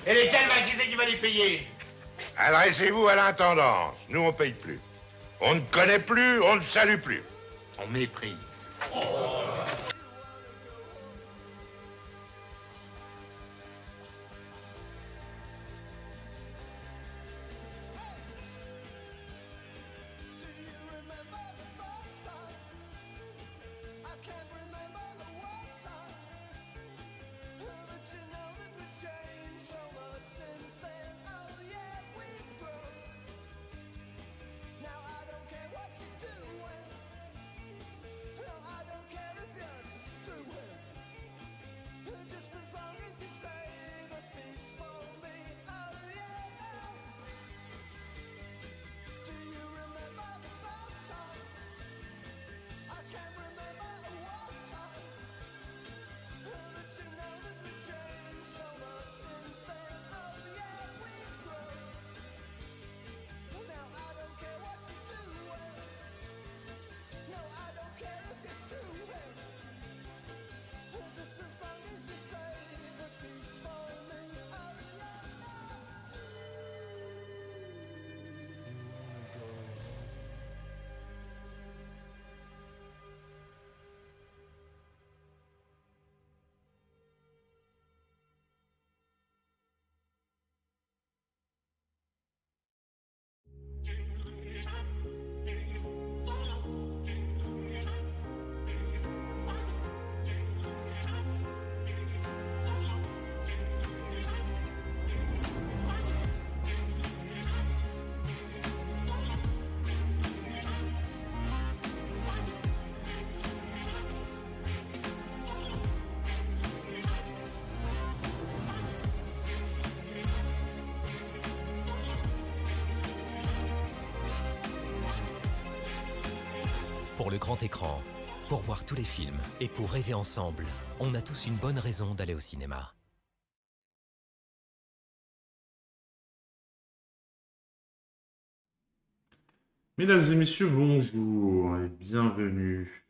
Et lesquels, là, qui c'est qui va les payer? Adressez-vous à l'intendance. Nous, on paye plus. On ne connaît plus, on ne salue plus. On méprise. Pour le grand écran, pour voir tous les films et pour rêver ensemble, on a tous une bonne raison d'aller au cinéma. Mesdames et messieurs, bonjour et bienvenue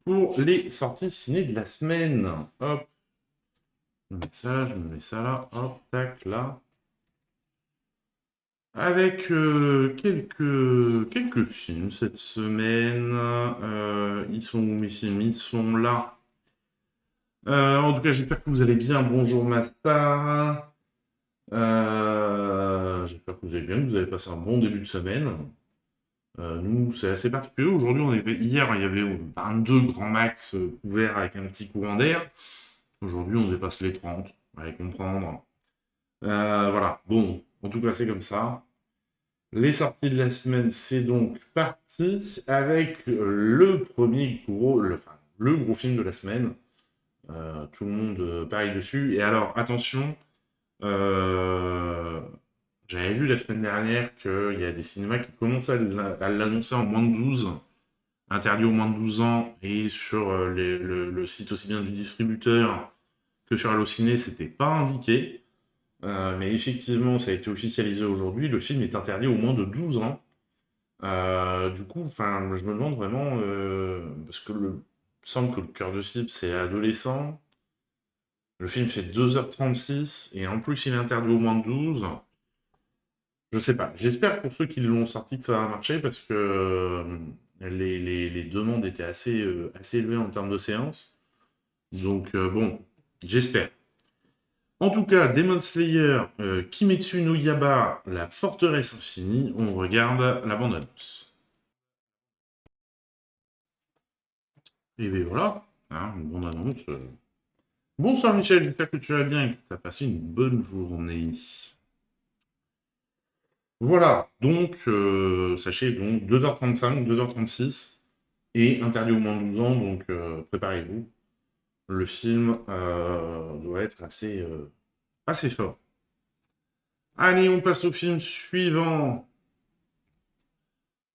pour les sorties ciné de la semaine. Hop, je me mets ça là, hop, tac, là. Avec quelques films cette semaine. Ils sont où mes films? Ils sont là. En tout cas, j'espère que vous allez bien. Bonjour Master. J'espère que vous allez bien, que vous avez passé un bon début de semaine. Nous, c'est assez particulier. Aujourd'hui, hier, il y avait 22 grands max couverts avec un petit courant d'air. Aujourd'hui, on dépasse les 30. Vous allez comprendre. Voilà. Bon, en tout cas, c'est comme ça. Les sorties de la semaine, c'est donc parti avec le gros film de la semaine. Tout le monde parie dessus. Et alors, attention, j'avais vu la semaine dernière qu'il y a des cinémas qui commencent à l'annoncer en moins de 12, interdit aux moins de 12 ans, et sur le site aussi bien du distributeur que sur Allociné, c'était pas indiqué. Mais effectivement, ça a été officialisé aujourd'hui, le film est interdit aux moins de 12 ans. Du coup, je me demande vraiment, parce que il me semble que le cœur de cible, c'est adolescent. Le film fait 2h36, et en plus, il est interdit aux moins de 12. Je sais pas. J'espère pour ceux qui l'ont sorti que ça va marcher, parce que les demandes étaient assez élevées en termes de séances. Donc, bon, j'espère. En tout cas, Demon Slayer, Kimetsu no Yaiba, La Forteresse Infinie, on regarde la bande-annonce. Et bien voilà, hein, une bande-annonce. Bonsoir Michel, j'espère que tu vas bien et que tu as passé une bonne journée. Voilà, donc, sachez donc 2h35, 2h36, et interdit au moins de 12 ans, donc préparez-vous. Le film doit être assez fort. Allez, on passe au film suivant.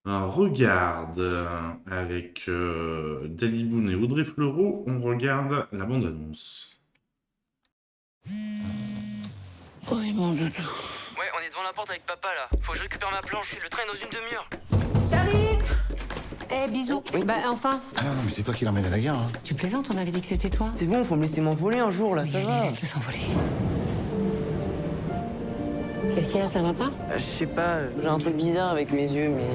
Un regarde avec Daddy Boone et Audrey Fleurot. On regarde la bande-annonce. Oui, mon doudou. Ouais, on est devant la porte avec papa là. Faut que je récupère ma planche. Le train est dans une demi-heure. J'arrive. Eh, bisous. Oui. Bah, enfin. Ah non, mais c'est toi qui l'emmènes à la gare, hein. Tu plaisantes, on avait dit que c'était toi. C'est bon, faut me laisser m'envoler un jour là, ça va. Laisse-le s'envoler. Qu'est-ce qu'il y a, ça va pas? Je sais pas, j'ai un truc bizarre avec mes yeux, mais...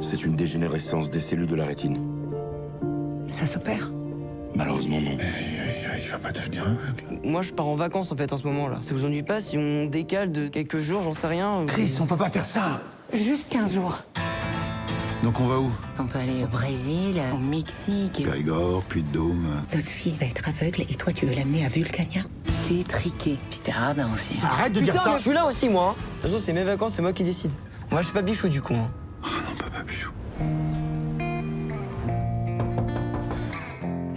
C'est une dégénérescence des cellules de la rétine. Ça s'opère? Malheureusement, non. Il va pas devenir aveugle. Moi, je pars en vacances, en fait, en ce moment-là. Ça vous ennuie pas si on décale de quelques jours, j'en sais rien Chris, on peut pas faire ça. Juste 15 jours. Donc on va où? On peut aller au Brésil, au Mexique. Périgord, Puy-de-Dôme. Notre fils va être aveugle et toi, tu veux l'amener à Vulcania? T'es triqué. Puis t'es radin aussi. Arrête de Putain, dire ça. mais je suis là aussi, moi. De toute façon, c'est mes vacances, c'est moi qui décide. Moi, je suis pas bichou, du coup. Hein. Ah non, papa Pichou.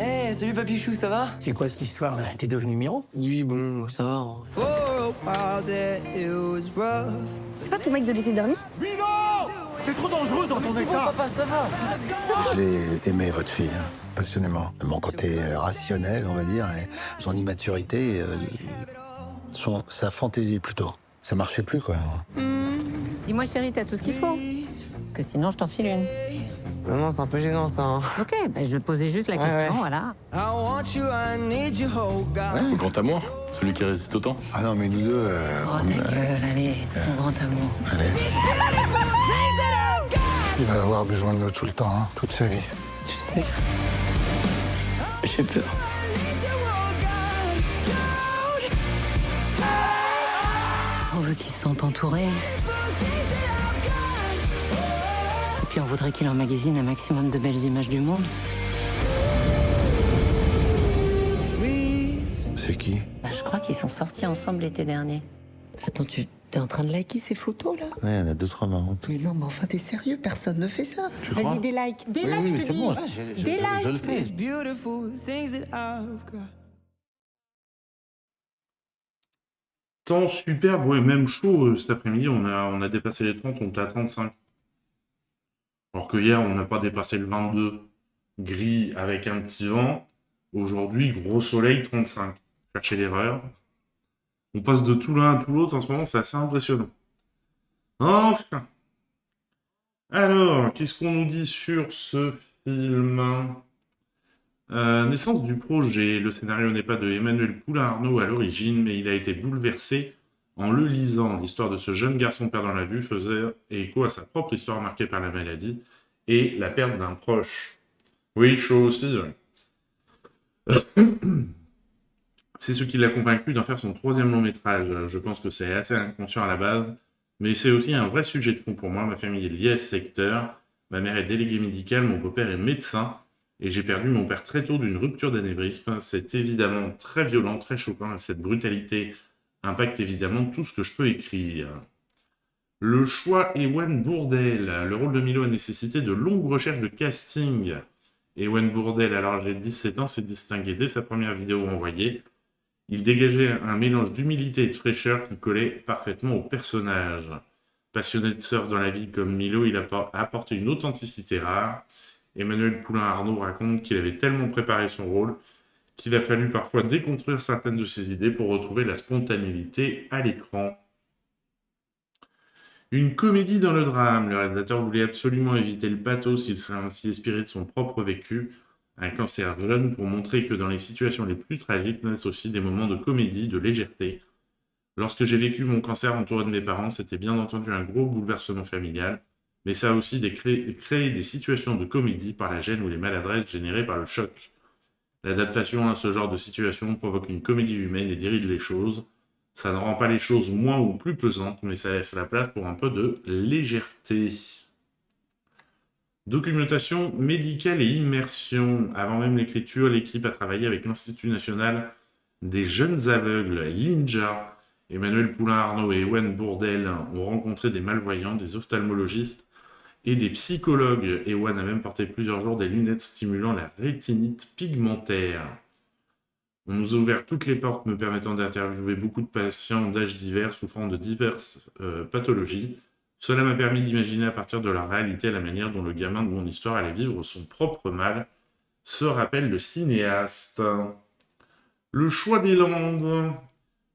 Eh, salut Papichou, ça va? C'est quoi cette histoire là? T'es devenu Miro? Oui, bon, ça va. Hein. C'est pas ton mec de l'été dernier? C'est trop dangereux dans ton C'est bon, papa, ça va. J'ai aimé votre fille, hein, passionnément. Mon côté rationnel, on va dire, et son immaturité, sa fantaisie plutôt. Ça marchait plus, quoi. Dis-moi, chérie, t'as tout ce qu'il faut. Parce que sinon, je t'en file une. Maman, c'est un peu gênant, ça. Hein. Ok, bah, je posais juste la question, voilà. Mon grand amour, celui qui résiste autant. Ah non, mais nous deux, Oh, ta gueule, allez, mon grand amour. allez. Il va avoir besoin de nous tout le temps, hein, toute sa vie. Tu sais. J'ai peur. On veut qu'ils se sentent entourés. Et puis on voudrait qu'il emmagasine un maximum de belles images du monde. C'est qui? Bah, je crois qu'ils sont sortis ensemble l'été dernier. Attends, t'es en train de liker ces photos là? Ouais, il y en a deux, trois marrantes. Mais non, mais enfin, t'es sérieux? Personne ne fait ça. Tu crois? Vas-y, des likes. Des likes, je te c'est dis. bon, Des likes. je le fais. Temps superbe, ouais, même chaud cet après-midi, on a dépassé les 30, on était à 35. Alors que hier, on n'a pas dépassé le 22, gris avec un petit vent. Aujourd'hui, gros soleil, 35. Cherchez l'erreur. On passe de tout l'un à tout l'autre en ce moment, c'est assez impressionnant. Enfin. Alors, qu'est-ce qu'on nous dit sur ce film? Naissance du projet. Le scénario n'est pas de Emmanuel Poulain-Arnaud à l'origine, mais il a été bouleversé en le lisant. L'histoire de ce jeune garçon perdant la vue faisait écho à sa propre histoire marquée par la maladie et la perte d'un proche. Oui, chaud aussi. Ouais. C'est ce qui l'a convaincu d'en faire son troisième long métrage. Je pense que c'est assez inconscient à la base, mais c'est aussi un vrai sujet de fond pour moi. Ma famille est liée à ce secteur. Ma mère est déléguée médicale, mon beau-père est médecin. Et j'ai perdu mon père très tôt d'une rupture d'anévrisme. C'est évidemment très violent, très choquant, et cette brutalité impacte évidemment tout ce que je peux écrire. Le choix Ewan Bourdelle. Le rôle de Milo a nécessité de longues recherches de casting. Ewan Bourdelle, alors j'ai 17 ans, s'est distingué dès sa première vidéo envoyée. Il dégageait un mélange d'humilité et de fraîcheur qui collait parfaitement au personnage. Passionné de surf dans la vie comme Milo, il a apporté une authenticité rare. Emmanuel Poulain-Arnaud raconte qu'il avait tellement préparé son rôle qu'il a fallu parfois déconstruire certaines de ses idées pour retrouver la spontanéité à l'écran. Une comédie dans le drame. Le réalisateur voulait absolument éviter le pathos, il s'est ainsi inspiré de son propre vécu, un cancer jeune, pour montrer que dans les situations les plus tragiques naissent aussi des moments de comédie, de légèreté. Lorsque j'ai vécu mon cancer entouré de mes parents, c'était bien entendu un gros bouleversement familial, mais ça a aussi créé des situations de comédie par la gêne ou les maladresses générées par le choc. L'adaptation à ce genre de situation provoque une comédie humaine et dirige les choses. Ça ne rend pas les choses moins ou plus pesantes, mais ça laisse la place pour un peu de légèreté. Documentation médicale et immersion. Avant même l'écriture, l'équipe a travaillé avec l'Institut national des jeunes aveugles, l'INJA. Emmanuel Poulain-Arnaud et Ewan Bourdelle ont rencontré des malvoyants, des ophtalmologistes et des psychologues. Ewan a même porté plusieurs jours des lunettes stimulant la rétinite pigmentaire. On nous a ouvert toutes les portes me permettant d'interviewer beaucoup de patients d'âges divers souffrant de diverses pathologies. Cela m'a permis d'imaginer à partir de la réalité la manière dont le gamin de mon histoire allait vivre son propre mal, se rappelle le cinéaste. Le choix des Landes.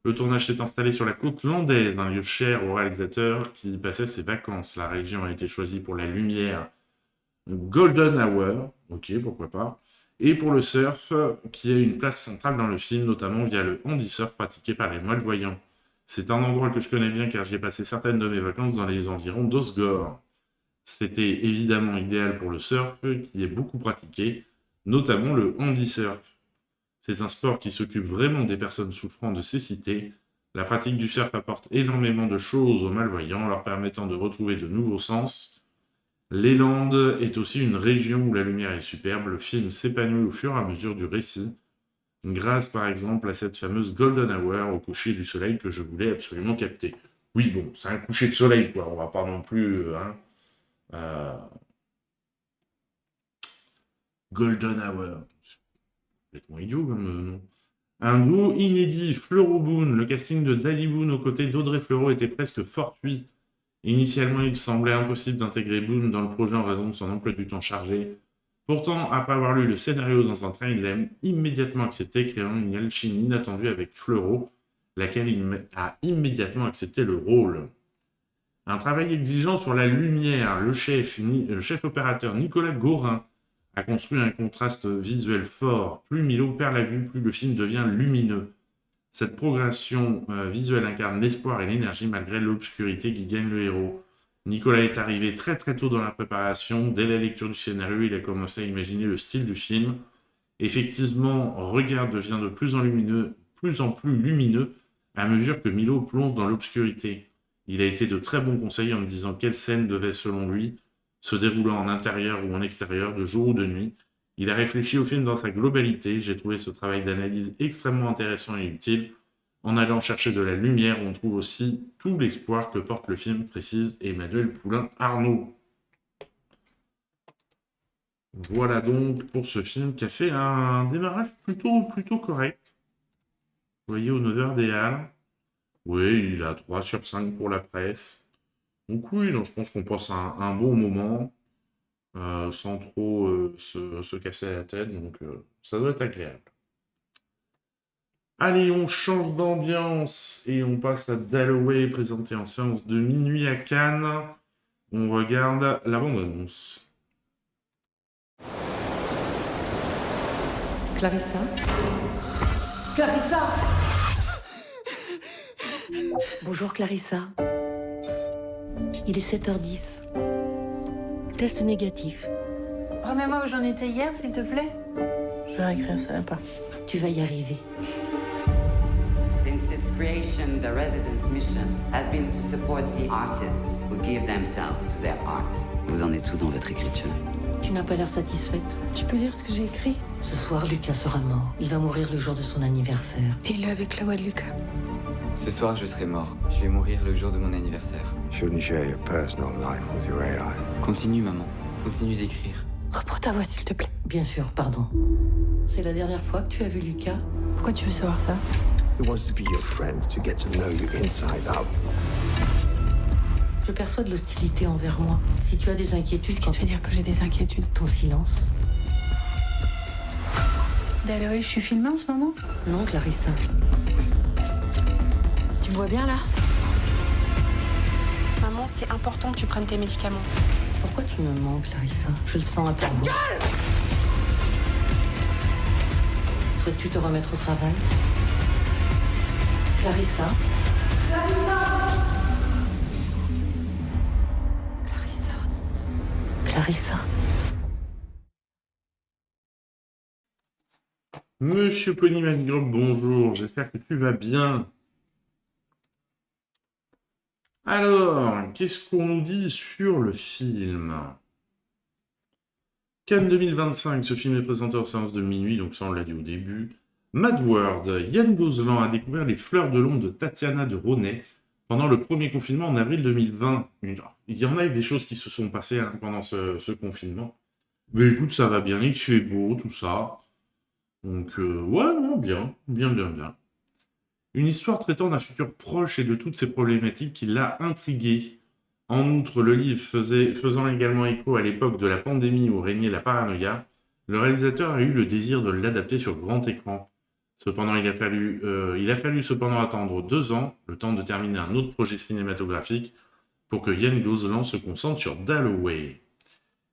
Le tournage s'est installé sur la côte landaise, un lieu cher au réalisateur qui y passait ses vacances. La région a été choisie pour la lumière Golden Hour, ok, pourquoi pas, et pour le surf, qui a une place centrale dans le film, notamment via le handisurf pratiqué par les malvoyants. C'est un endroit que je connais bien car j'y ai passé certaines de mes vacances dans les environs d'Osgore. C'était évidemment idéal pour le surf, qui est beaucoup pratiqué, notamment le handisurf. C'est un sport qui s'occupe vraiment des personnes souffrant de cécité. La pratique du surf apporte énormément de choses aux malvoyants, leur permettant de retrouver de nouveaux sens. Les Landes est aussi une région où la lumière est superbe. Le film s'épanouit au fur et à mesure du récit, grâce par exemple à cette fameuse Golden Hour au coucher du soleil que je voulais absolument capter. Oui, bon, c'est un coucher de soleil, quoi. On va pas non plus... Golden Hour. C'est complètement idiot comme nom. Un duo inédit, Fleuro Boone. Le casting de Danny Boone aux côtés d'Audrey Fleuro était presque fortuit. Initialement, il semblait impossible d'intégrer Boone dans le projet en raison de son emploi du temps chargé. Pourtant, après avoir lu le scénario dans un train, il l'a immédiatement accepté, créant une alchimie inattendue avec Fleuro, laquelle il a immédiatement accepté le rôle. Un travail exigeant sur la lumière, le chef opérateur Nicolas Gorin a construit un contraste visuel fort. Plus Milo perd la vue, plus le film devient lumineux. Cette progression visuelle incarne l'espoir et l'énergie malgré l'obscurité qui gagne le héros. Nicolas est arrivé très très tôt dans la préparation. Dès la lecture du scénario, il a commencé à imaginer le style du film. Effectivement, Regard devient de plus en plus lumineux à mesure que Milo plonge dans l'obscurité. Il a été de très bons conseils en me disant quelle scène devait, selon lui, se dérouler en intérieur ou en extérieur, de jour ou de nuit. Il a réfléchi au film dans sa globalité. J'ai trouvé ce travail d'analyse extrêmement intéressant et utile. En allant chercher de la lumière, on trouve aussi tout l'espoir que porte le film, précise Emmanuel Poulain-Arnaud. Voilà donc pour ce film qui a fait un démarrage plutôt correct. Vous voyez, aux 9h des Halles. Oui, il a 3 sur 5 pour la presse. Donc oui, donc je pense qu'on passe un bon moment, sans trop se casser la tête, donc ça doit être agréable. Allez, on change d'ambiance et on passe à Dalloway, présenté en séance de minuit à Cannes. On regarde la bande-annonce. Clarissa? Clarissa! Bonjour Clarissa. Il est 7h10. Test négatif. Remets-moi où j'en étais hier, s'il te plaît. Je vais réécrire ça pas. Tu vas y arriver. Since its creation, the residence mission has been to support the artists who give themselves to their art. Vous en êtes où dans votre écriture? Tu n'as pas l'air satisfaite. Tu peux lire ce que j'ai écrit? Ce soir, Lucas sera mort. Il va mourir le jour de son anniversaire. Et le avec la voix de Lucas. Ce soir, je serai mort. Je vais mourir le jour de mon anniversaire. Shouldn't share your personal life with your AI. Continue, maman. Continue d'écrire. Reprends ta voix, s'il te plaît. Bien sûr, pardon. C'est la dernière fois que tu as vu Lucas? Pourquoi tu veux savoir ça? Who wants to be your friend, to get to know you inside out? Je perçois de l'hostilité envers moi. Si tu as des inquiétudes... Qu'est-ce qui te fait dire que j'ai des inquiétudes? Ton silence. Dalloway, je suis filmée en ce moment? Non, Clarissa. Tu me vois bien, là? Maman, c'est important que tu prennes tes médicaments. Pourquoi tu me mens, Clarissa? Je le sens à ta voix. Souhaites-tu te remettre au travail? Clarissa? Clarissa? Monsieur Pony McGrop, bonjour, j'espère que tu vas bien. Alors, qu'est-ce qu'on nous dit sur le film? Cannes 2025, ce film est présenté en séance de minuit, donc ça on l'a dit au début. Mad World, Yann Gozlan a découvert les fleurs de l'ombre de Tatiana de Ronay pendant le premier confinement en avril 2020. Il y en a eu des choses qui se sont passées pendant ce confinement. Mais écoute, ça va bien, il fait beau, tout ça. Donc, ouais, non, bien. Une histoire traitant d'un futur proche et de toutes ces problématiques qui l'a intrigué. En outre, le livre faisant également écho à l'époque de la pandémie où régnait la paranoïa, le réalisateur a eu le désir de l'adapter sur grand écran. Cependant, il a fallu cependant attendre 2 ans, le temps de terminer un autre projet cinématographique, pour que Yann Gozlan se concentre sur Dalloway.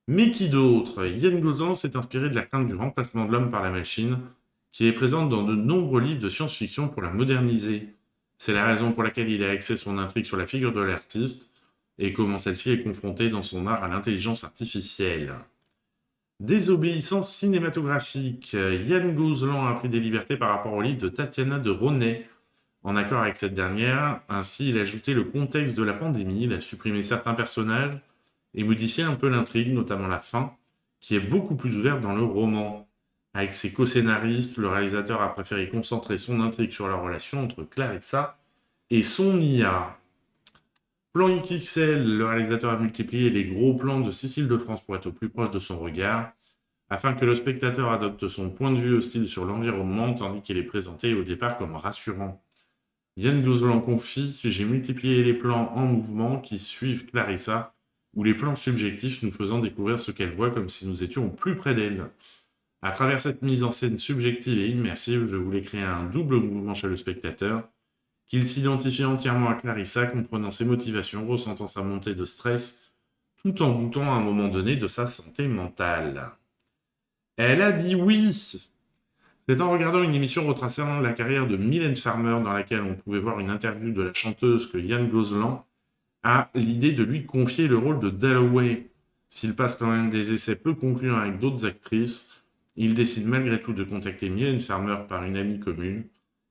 Mais qui d'autre? Yann Gozlan s'est inspiré de la crainte du remplacement de l'homme par la machine, qui est présente dans de nombreux livres de science-fiction pour la moderniser. C'est la raison pour laquelle il a axé son intrigue sur la figure de l'artiste et comment celle-ci est confrontée dans son art à l'intelligence artificielle. Désobéissance cinématographique. Yann Gozlan a pris des libertés par rapport au livre de Tatiana de Ronay. En accord avec cette dernière, ainsi il a ajouté le contexte de la pandémie, il a supprimé certains personnages et modifié un peu l'intrigue, notamment la fin, qui est beaucoup plus ouverte dans le roman. Avec ses co-scénaristes, le réalisateur a préféré concentrer son intrigue sur la relation entre Clarissa et son IA. Plan XXL, le réalisateur a multiplié les gros plans de Cécile de France pour être au plus proche de son regard, afin que le spectateur adopte son point de vue hostile sur l'environnement, tandis qu'il est présenté au départ comme rassurant. Yann Gozlan confie « J'ai multiplié les plans en mouvement qui suivent Clarissa, ou les plans subjectifs nous faisant découvrir ce qu'elle voit comme si nous étions plus près d'elle. À travers cette mise en scène subjective et immersive, je voulais créer un double mouvement chez le spectateur, qu'il s'identifie entièrement à Clarissa, comprenant ses motivations, ressentant sa montée de stress, tout en doutant à un moment donné de sa santé mentale. » Elle a dit oui. C'est en regardant une émission retraçant la carrière de Mylène Farmer, dans laquelle on pouvait voir une interview de la chanteuse, que Yann Gozlan a l'idée de lui confier le rôle de Dalloway. S'il passe quand même des essais peu concluants avec d'autres actrices, il décide malgré tout de contacter Mylène Farmer par une amie commune.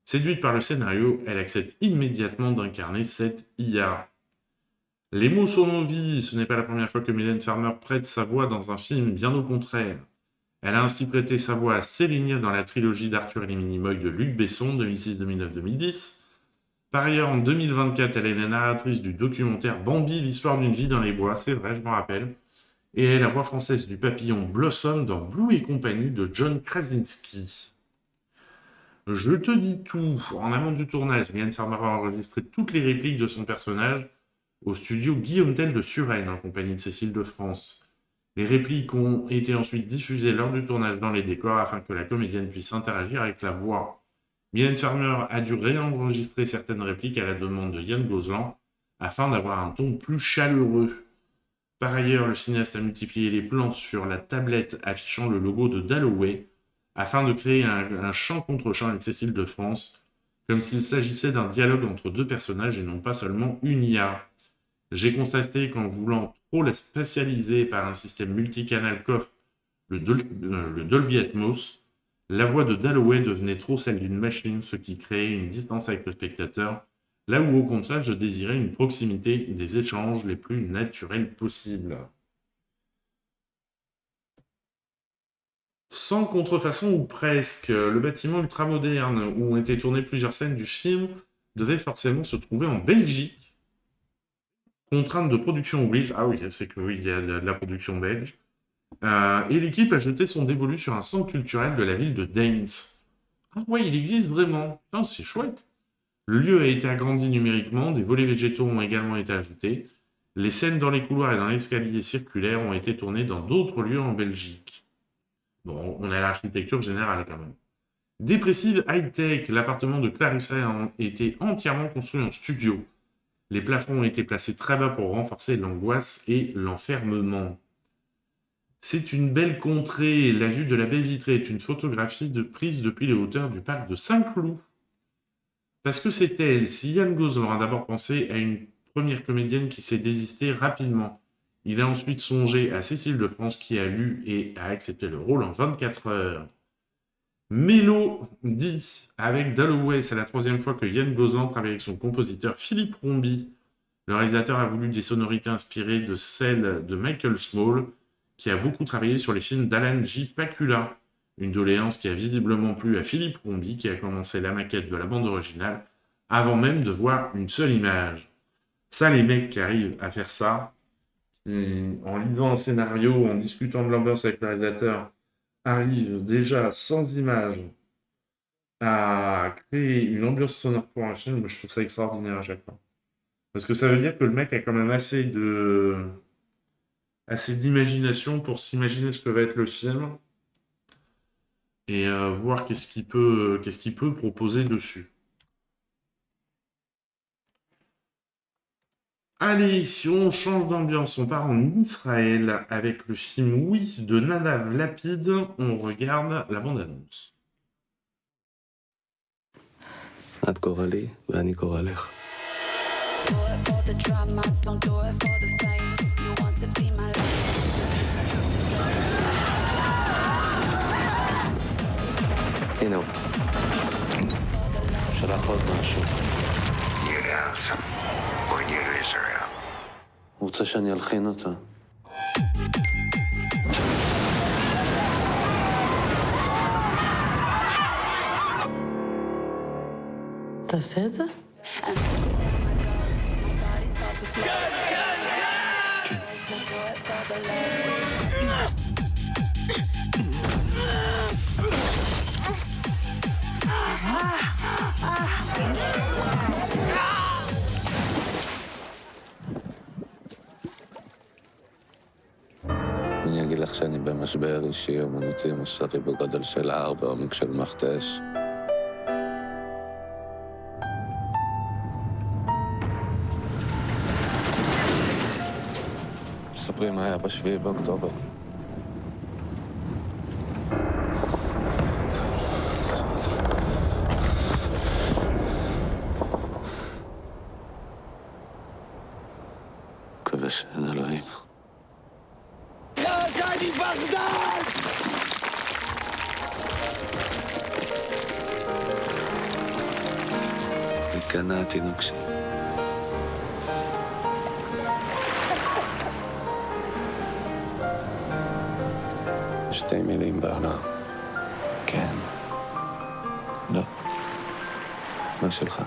Séduite par le scénario, elle accepte immédiatement d'incarner cette IA. Les mots sont nos vies, ce n'est pas la première fois que Mylène Farmer prête sa voix dans un film, bien au contraire. Elle a ainsi prêté sa voix à Sélénia dans la trilogie d'Arthur et les Minimoys de Luc Besson, 2006, 2009, 2010. Par ailleurs, en 2024, elle est la narratrice du documentaire Bambi, l'histoire d'une vie dans les bois, c'est vrai, je m'en rappelle. Et elle est la voix française du papillon Blossom dans Blue et compagnie de John Krasinski. Je te dis tout. En amont du tournage, Mylène Farmer a enregistré toutes les répliques de son personnage au studio Guillaume Tell de Suresnes, en compagnie de Cécile de France. Les répliques ont été ensuite diffusées lors du tournage dans les décors afin que la comédienne puisse interagir avec la voix. Mylène Farmer a dû réenregistrer certaines répliques à la demande de Yann Gozlan afin d'avoir un ton plus chaleureux. Par ailleurs, le cinéaste a multiplié les plans sur la tablette affichant le logo de Dalloway afin de créer un chant contre chant avec Cécile de France, comme s'il s'agissait d'un dialogue entre deux personnages et non pas seulement une IA. J'ai constaté qu'en voulant trop la spatialiser par un système multicanal qu'offre le Dolby Atmos, la voix de Dalloway devenait trop celle d'une machine, ce qui créait une distance avec le spectateur, là où au contraire je désirais une proximité et des échanges les plus naturels possibles. Sans contrefaçon ou presque, le bâtiment ultramoderne où ont été tournées plusieurs scènes du film devait forcément se trouver en Belgique. Contrainte de production oblige, ah oui, c'est que oui, il y a de la production belge. Et l'équipe a jeté son dévolu sur un centre culturel de la ville de Daines. Ah ouais, il existe vraiment. Putain, c'est chouette. Le lieu a été agrandi numériquement, des volets végétaux ont également été ajoutés. Les scènes dans les couloirs et dans l'escalier circulaire ont été tournées dans d'autres lieux en Belgique. Bon, on a l'architecture générale quand même. Dépressive high-tech, l'appartement de Clarissa a été entièrement construit en studio. Les plafonds ont été placés très bas pour renforcer l'angoisse et l'enfermement. C'est une belle contrée. La vue de la baie vitrée est une photographie prise depuis les hauteurs du parc de Saint-Cloud. Parce que c'est elle. Si Yann Gozlan a d'abord pensé à une première comédienne qui s'est désistée rapidement, il a ensuite songé à Cécile de France qui a lu et a accepté le rôle en 24 heures. Mélo dit avec Dalloway, c'est la troisième fois que Yann Gozlan travaille avec son compositeur Philippe Rombi. Le réalisateur a voulu des sonorités inspirées de celles de Michael Small, qui a beaucoup travaillé sur les films d'Alan J. Pakula. Une doléance qui a visiblement plu à Philippe Rombi, qui a commencé la maquette de la bande originale, avant même de voir une seule image. Ça, les mecs qui arrivent à faire ça, en lisant un scénario, en discutant de l'ambiance avec le réalisateur, arrive déjà sans image à créer une ambiance sonore pour un film, je trouve ça extraordinaire à chaque fois. Parce que ça veut dire que le mec a quand même assez d'imagination pour s'imaginer ce que va être le film et voir qu'est-ce qu'il peut proposer dessus. Allez, on change d'ambiance, on part en Israël avec le film Oui de Nadav Lapid. On regarde la bande-annonce. את גורלי ואני גורלך. הנה הוא. שלח עוד משהו. הוא רוצה שאני אלחין אותה. תעשה את זה? אני אגיד לך שאני במשבר אישי, אומנותי, מוסרי בגודל של הר בעומק של מכתש. ספרי מה היה ב7 באוקטובר. מקווה שאין אלוהים. ניכנע התינוק שלי. שתי מילים בעולם. כן. לא. מה שלך?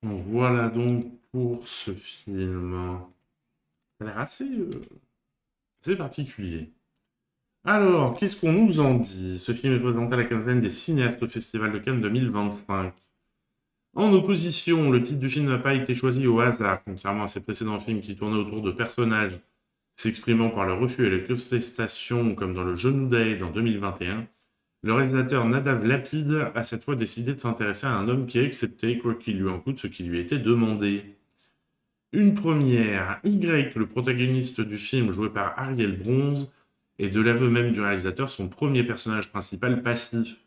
Voilà donc pour ce film. Ça a l'air assez particulier. Alors, qu'est-ce qu'on nous en dit? Ce film est présenté à la quinzaine des cinéastes au Festival de Cannes 2025. En opposition, le titre du film n'a pas été choisi au hasard, contrairement à ses précédents films qui tournaient autour de personnages s'exprimant par le refus et la contestation, comme dans Le Genou d'Aide en 2021. Le réalisateur Nadav Lapid a cette fois décidé de s'intéresser à un homme qui a accepté, quoi qu'il lui en coûte, ce qui lui était demandé. Une première, Y, le protagoniste du film joué par Ariel Bronze, est de l'aveu même du réalisateur son premier personnage principal passif.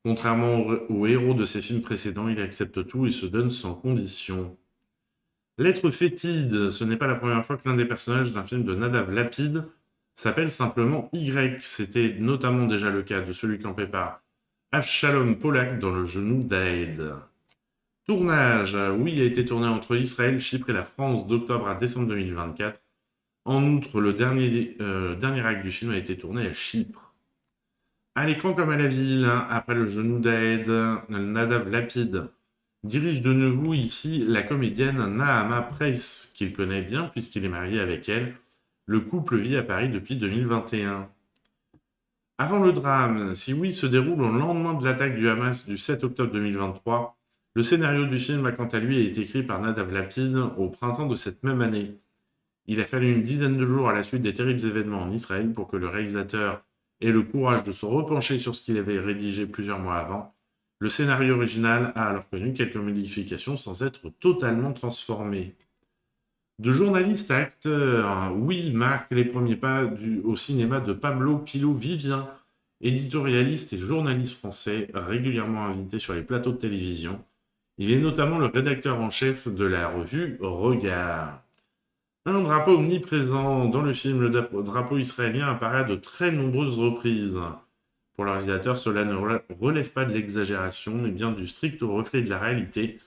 Contrairement aux héros de ses films précédents, il accepte tout et se donne sans condition. L'être fétide, ce n'est pas la première fois que l'un des personnages d'un film de Nadav Lapid s'appelle simplement Y. C'était notamment déjà le cas de celui campé par Avshalom Polak dans Le Genou d'Aed. Tournage, oui, a été tourné entre Israël, Chypre et la France d'octobre à décembre 2024. En outre, le dernier acte du film a été tourné à Chypre. À l'écran comme à la ville, après Le Genou d'Aed, Nadav Lapid dirige de nouveau ici la comédienne Nahama Preiss, qu'il connaît bien puisqu'il est marié avec elle. Le couple vit à Paris depuis 2021. Avant le drame, si oui se déroule au lendemain de l'attaque du Hamas du 7 octobre 2023, le scénario du film a quant à lui été écrit par Nadav Lapid au printemps de cette même année. Il a fallu une dizaine de jours à la suite des terribles événements en Israël pour que le réalisateur ait le courage de se repencher sur ce qu'il avait rédigé plusieurs mois avant. Le scénario original a alors connu quelques modifications sans être totalement transformé. De journaliste à acteur, oui, marque les premiers pas au cinéma de Pablo Pilot-Vivien, éditorialiste et journaliste français régulièrement invité sur les plateaux de télévision. Il est notamment le rédacteur en chef de la revue Regard. Un drapeau omniprésent dans le film, le drapeau israélien apparaît à de très nombreuses reprises. Pour le réalisateur, cela ne relève pas de l'exagération, mais bien du strict reflet de la réalité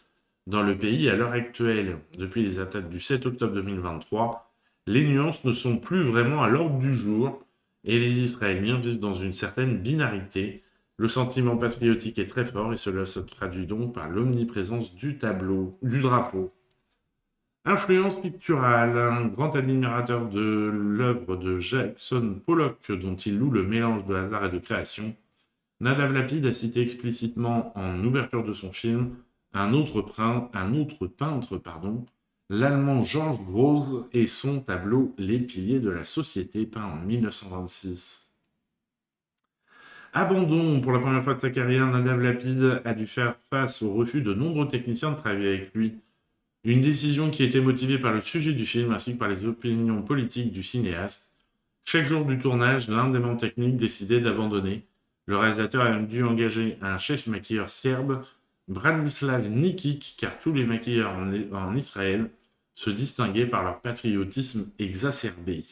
dans le pays à l'heure actuelle. Depuis les attaques du 7 octobre 2023, les nuances ne sont plus vraiment à l'ordre du jour et les Israéliens vivent dans une certaine binarité. Le sentiment patriotique est très fort et cela se traduit donc par l'omniprésence du drapeau. Influence picturale, un grand admirateur de l'œuvre de Jackson Pollock dont il loue le mélange de hasard et de création, Nadav Lapid a cité explicitement en ouverture de son film un autre peintre, l'allemand Georges Grosz et son tableau Les piliers de la société, peint en 1926. Abandon, pour la première fois de sa carrière, Nadav Lapid a dû faire face au refus de nombreux techniciens de travailler avec lui. Une décision qui était motivée par le sujet du film ainsi que par les opinions politiques du cinéaste. Chaque jour du tournage, l'un des membres techniques décidait d'abandonner. Le réalisateur a même dû engager un chef maquilleur serbe, Branislav Nikic, car tous les maquilleurs en Israël se distinguaient par leur patriotisme exacerbé.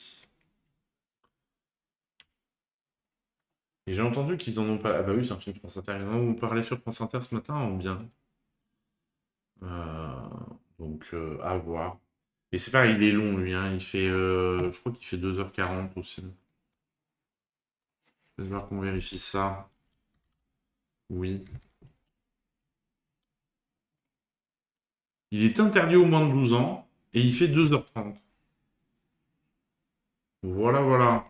Et j'ai entendu qu'ils en ont pas... Ah bah oui, c'est un film France Inter. Ils en ont parlé sur France Inter ce matin en bien. Donc, à voir. Et c'est pareil, il est long, lui. Hein. Il fait... je crois qu'il fait 2h40 aussi. Je vais voir qu'on vérifie ça. Oui. Il est interdit aux moins de 12 ans et il fait 2h30. Voilà, voilà.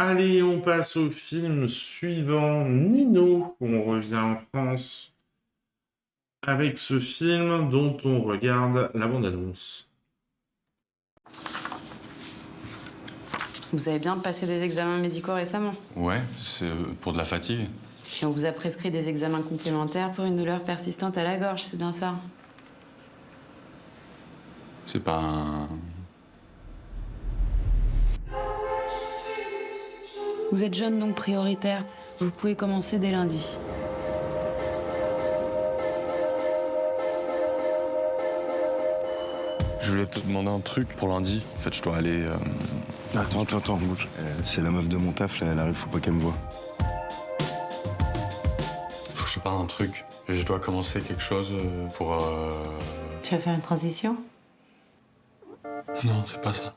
Allez, on passe au film suivant, Nino. On revient en France avec ce film dont on regarde la bande-annonce. Vous avez bien passé des examens médicaux récemment? Ouais, c'est pour de la fatigue. Puis on vous a prescrit des examens complémentaires pour une douleur persistante à la gorge, c'est bien ça? C'est pas un... Vous êtes jeune, donc prioritaire. Vous pouvez commencer dès lundi. Je voulais te demander un truc pour lundi. En fait, je dois aller... Attends, bouge. C'est la meuf de mon taf, là, elle arrive, faut pas qu'elle me voie. Faut que je te parle d'un truc. Je dois commencer quelque chose pour... Tu vas faire une transition? Non, c'est pas ça.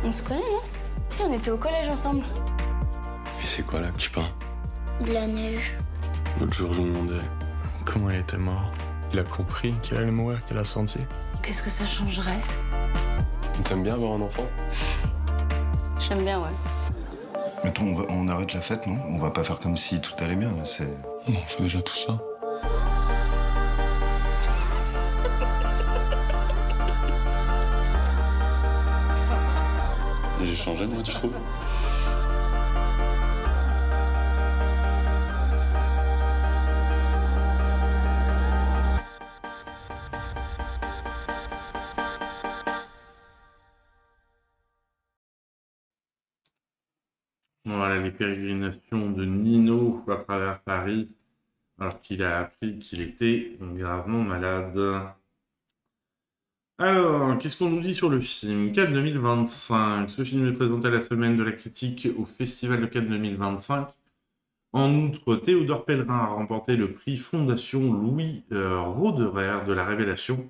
On se connaît, non? Si, on était au collège ensemble. Et c'est quoi là que tu peins? De la neige. L'autre jour, je me demandais comment elle était morte. Il a compris qu'elle allait mourir, qu'elle a senti. Qu'est-ce que ça changerait? T'aimes bien avoir un enfant? J'aime bien, ouais. Attends, on arrête la fête, non? On va pas faire comme si tout allait bien, là, c'est... On fait déjà tout ça. J'ai changé, moi, tu trouves? Voilà les pérégrinations de Nino à travers Paris, alors qu'il a appris qu'il était gravement malade. Alors, qu'est-ce qu'on nous dit sur le film? Cannes 2025. Ce film est présenté à la semaine de la critique au Festival de Cannes 2025. En outre, Théodore Pellerin a remporté le prix Fondation Louis Roederer de la Révélation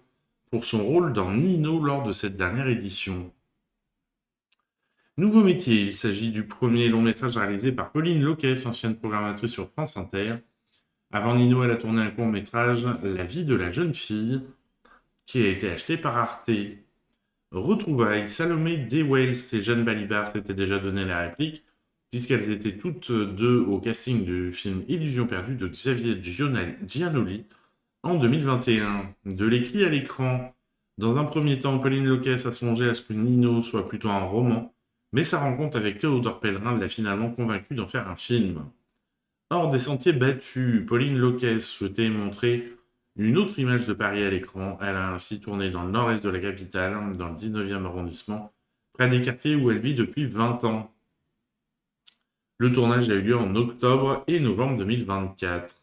pour son rôle dans Nino lors de cette dernière édition. Nouveau métier, il s'agit du premier long-métrage réalisé par Pauline Loquès, ancienne programmatrice sur France Inter. Avant Nino, elle a tourné un court-métrage, La vie de la jeune fille, qui a été acheté par Arte. Retrouvailles, Salomé Dewels et Jeanne Balibar s'étaient déjà donné la réplique, puisqu'elles étaient toutes deux au casting du film Illusion perdue de Xavier Giannoli en 2021. De l'écrit à l'écran. Dans un premier temps, Pauline Loquès a songé à ce que Nino soit plutôt un roman, mais sa rencontre avec Théodore Pellerin l'a finalement convaincu d'en faire un film. Hors des sentiers battus, Pauline Loquès souhaitait montrer une autre image de Paris à l'écran. Elle a ainsi tourné dans le nord-est de la capitale, dans le 19e arrondissement, près des quartiers où elle vit depuis 20 ans. Le tournage a eu lieu en octobre et novembre 2024.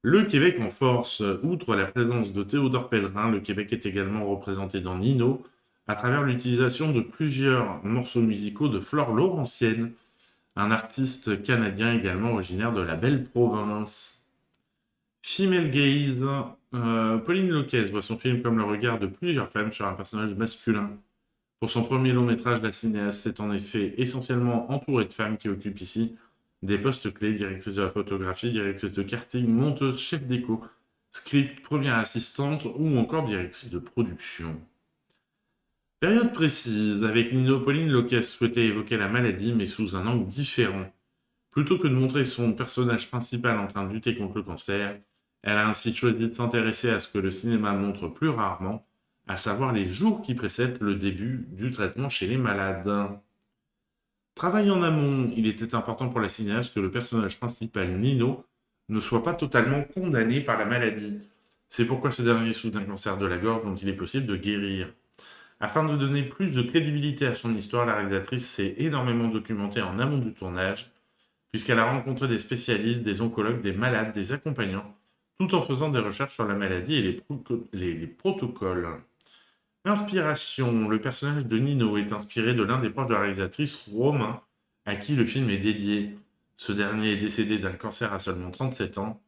Le Québec en force. Outre la présence de Théodore Pellerin, le Québec est également représenté dans Nino, à travers l'utilisation de plusieurs morceaux musicaux de Flore Laurentienne, un artiste canadien également originaire de la belle province. Female gaze. Pauline Loquès voit son film comme le regard de plusieurs femmes sur un personnage masculin. Pour son premier long-métrage, la cinéaste s'est en effet essentiellement entourée de femmes qui occupent ici des postes clés, directrice de la photographie, directrice de karting, monteuse, chef déco, script, première assistante ou encore directrice de production. Période précise, avec Nino, Pauline Loquès souhaitait évoquer la maladie, mais sous un angle différent. Plutôt que de montrer son personnage principal en train de lutter contre le cancer, elle a ainsi choisi de s'intéresser à ce que le cinéma montre plus rarement, à savoir les jours qui précèdent le début du traitement chez les malades. Travail en amont, il était important pour la cinéaste que le personnage principal, Nino, ne soit pas totalement condamné par la maladie. C'est pourquoi ce dernier souffre d'un cancer de la gorge dont il est possible de guérir. Afin de donner plus de crédibilité à son histoire, la réalisatrice s'est énormément documentée en amont du tournage, puisqu'elle a rencontré des spécialistes, des oncologues, des malades, des accompagnants, tout en faisant des recherches sur la maladie et les protocoles. Inspiration. Le personnage de Nino est inspiré de l'un des proches de la réalisatrice, Romain, à qui le film est dédié. Ce dernier est décédé d'un cancer à seulement 37 ans.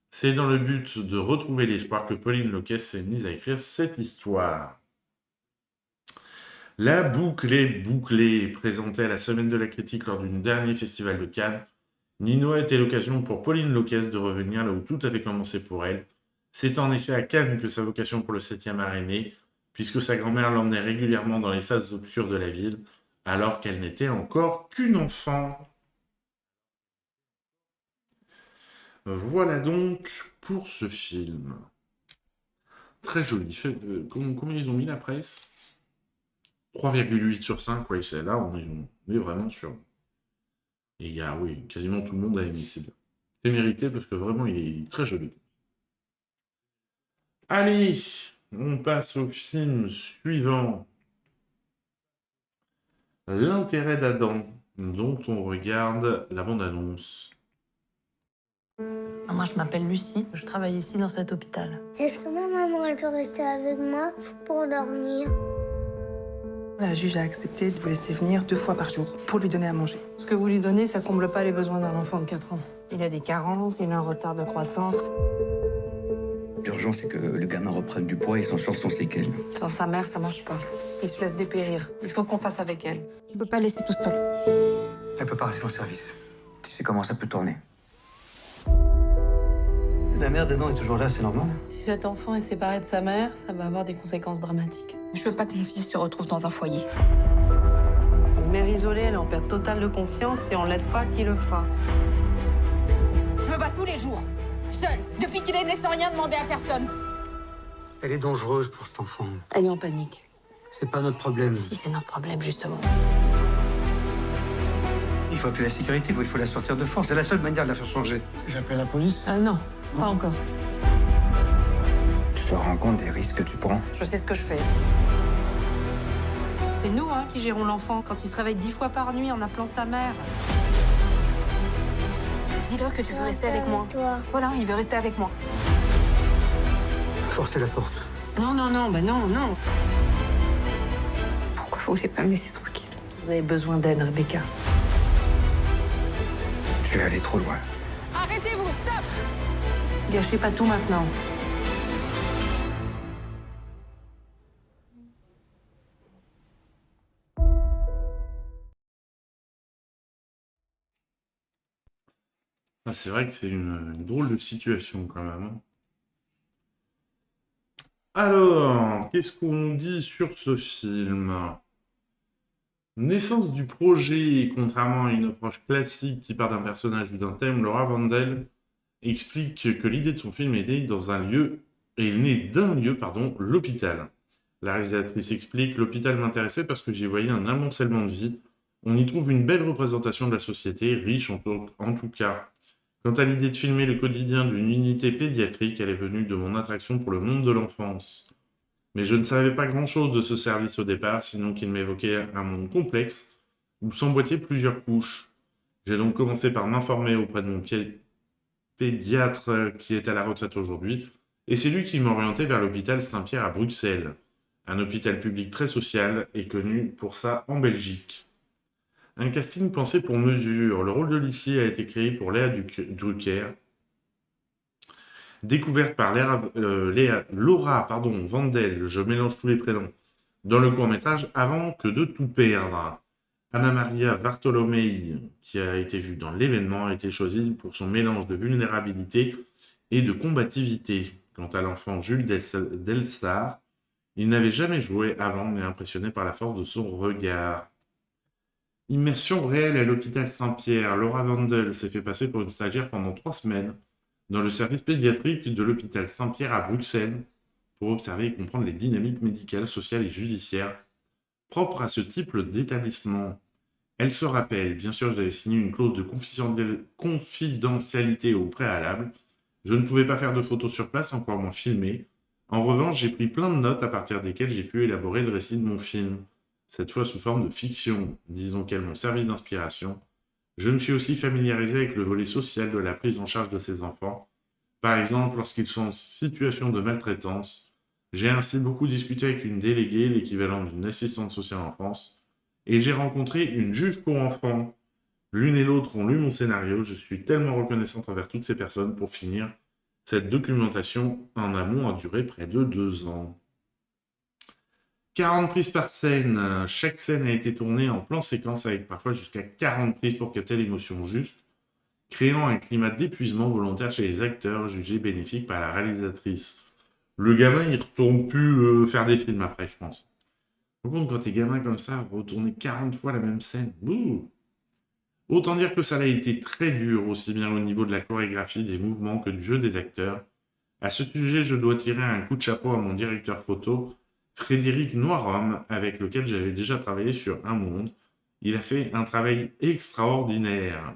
C'est dans le but de retrouver l'espoir que Pauline Loquès s'est mise à écrire cette histoire. La boucle est bouclée. Présentée à la Semaine de la Critique lors du dernier festival de Cannes, Nino a été l'occasion pour Pauline Loquès de revenir là où tout avait commencé pour elle. C'est en effet à Cannes que sa vocation pour le 7e art est née, puisque sa grand-mère l'emmenait régulièrement dans les salles obscures de la ville, alors qu'elle n'était encore qu'une enfant. Voilà donc pour ce film. Très joli. Combien ils ont mis la presse? 3,8 sur 5, ouais, c'est là, on est vraiment sûr. Et il y a, oui, quasiment tout le monde a aimé, c'est bien. C'est mérité parce que vraiment, il est très joli. Allez, on passe au film suivant. L'intérêt d'Adam, dont on regarde la bande-annonce. Moi, je m'appelle Lucie. Je travaille ici dans cet hôpital. Est-ce que ma maman, elle peut rester avec moi pour dormir? La juge a accepté de vous laisser venir 2 fois par jour pour lui donner à manger. Ce que vous lui donnez, ça comble pas les besoins d'un enfant de 4 ans. Il a des carences, il a un retard de croissance. L'urgence, c'est que le gamin reprenne du poids et son sur son séquelles. Sans sa mère, ça marche pas. Il se laisse dépérir. Il faut qu'on fasse avec elle. Tu peux pas laisser tout seul. Elle peut pas rester au service. Tu sais comment ça peut tourner. La mère dedans est toujours là, c'est normal. Si cet enfant est séparé de sa mère, ça va avoir des conséquences dramatiques. Je veux pas que mon fils se retrouve dans un foyer. Une mère isolée, elle est en perte totale de confiance et on l'aide pas, qui le fera? Je me bats tous les jours, seule, depuis qu'il est né sans rien demander à personne. Elle est dangereuse pour cet enfant. Elle est en panique. C'est pas notre problème. Si, c'est notre problème, justement. Il faut appeler la sécurité, il faut la sortir de force. C'est la seule manière de la faire changer. J'appelle la police? Non, pas encore. Tu te rends compte des risques que tu prends? Je sais ce que je fais. C'est nous qui gérons l'enfant quand il se réveille 10 fois par nuit en appelant sa mère. Dis-leur que tu veux rester avec moi. Voilà, il veut rester avec moi. Forcez la porte. Non, non, non. Pourquoi vous voulez pas me laisser tranquille? Vous avez besoin d'aide, Rebecca. Tu es allé trop loin. Arrêtez-vous, stop! Gâchez pas tout maintenant. Ah, c'est vrai que c'est une drôle de situation quand même. Hein. Alors, qu'est-ce qu'on dit sur ce film? Naissance du projet, contrairement à une approche classique qui part d'un personnage ou d'un thème, Laura Vandel explique que l'idée de son film est née d'un lieu, l'hôpital. La réalisatrice explique: l'hôpital m'intéressait parce que j'y voyais un amoncellement de vie. On y trouve une belle représentation de la société, riche en tout cas. Quant à l'idée de filmer le quotidien d'une unité pédiatrique, elle est venue de mon attraction pour le monde de l'enfance. Mais je ne savais pas grand-chose de ce service au départ, sinon qu'il m'évoquait un monde complexe, où s'emboîtaient plusieurs couches. J'ai donc commencé par m'informer auprès de mon pédiatre qui est à la retraite aujourd'hui, et c'est lui qui m'a orienté vers l'hôpital Saint-Pierre à Bruxelles, un hôpital public très social et connu pour ça en Belgique. Un casting pensé pour mesure. Le rôle de Lucie a été créé pour Léa Drucker, découverte par Laura Vandel, je mélange tous les prénoms, dans le court-métrage Avant que de tout perdre. Anna Maria Bartolomei, qui a été vue dans l'événement, a été choisie pour son mélange de vulnérabilité et de combativité. Quant à l'enfant Jules Delstar, il n'avait jamais joué avant, mais impressionné par la force de son regard. Immersion réelle à l'hôpital Saint-Pierre. Laura Vandel s'est fait passer pour une stagiaire pendant 3 semaines dans le service pédiatrique de l'hôpital Saint-Pierre à Bruxelles pour observer et comprendre les dynamiques médicales, sociales et judiciaires propres à ce type d'établissement. Elle se rappelle, bien sûr, j'avais signé une clause de confidentialité au préalable. Je ne pouvais pas faire de photos sur place, encore moins filmer. En revanche, j'ai pris plein de notes à partir desquelles j'ai pu élaborer le récit de mon film. Cette fois sous forme de fiction, disons qu'elles m'ont servi d'inspiration. Je me suis aussi familiarisé avec le volet social de la prise en charge de ces enfants. Par exemple, lorsqu'ils sont en situation de maltraitance, j'ai ainsi beaucoup discuté avec une déléguée, l'équivalent d'une assistante sociale en France, et j'ai rencontré une juge pour enfants. L'une et l'autre ont lu mon scénario, je suis tellement reconnaissante envers toutes ces personnes. Pour finir, cette documentation en amont a duré près de 2 ans. 40 prises par scène. Chaque scène a été tournée en plan séquence avec parfois jusqu'à 40 prises pour capter l'émotion juste, créant un climat d'épuisement volontaire chez les acteurs jugé bénéfique par la réalisatrice. Le gamin, il retourne plus faire des films après, je pense. Par contre, quand t'es gamin comme ça, retourner 40 fois la même scène, bouh. Autant dire que ça a été très dur, aussi bien au niveau de la chorégraphie, des mouvements que du jeu des acteurs. À ce sujet, je dois tirer un coup de chapeau à mon directeur photo, Frédéric Noirom, avec lequel j'avais déjà travaillé sur Un Monde. Il a fait un travail extraordinaire.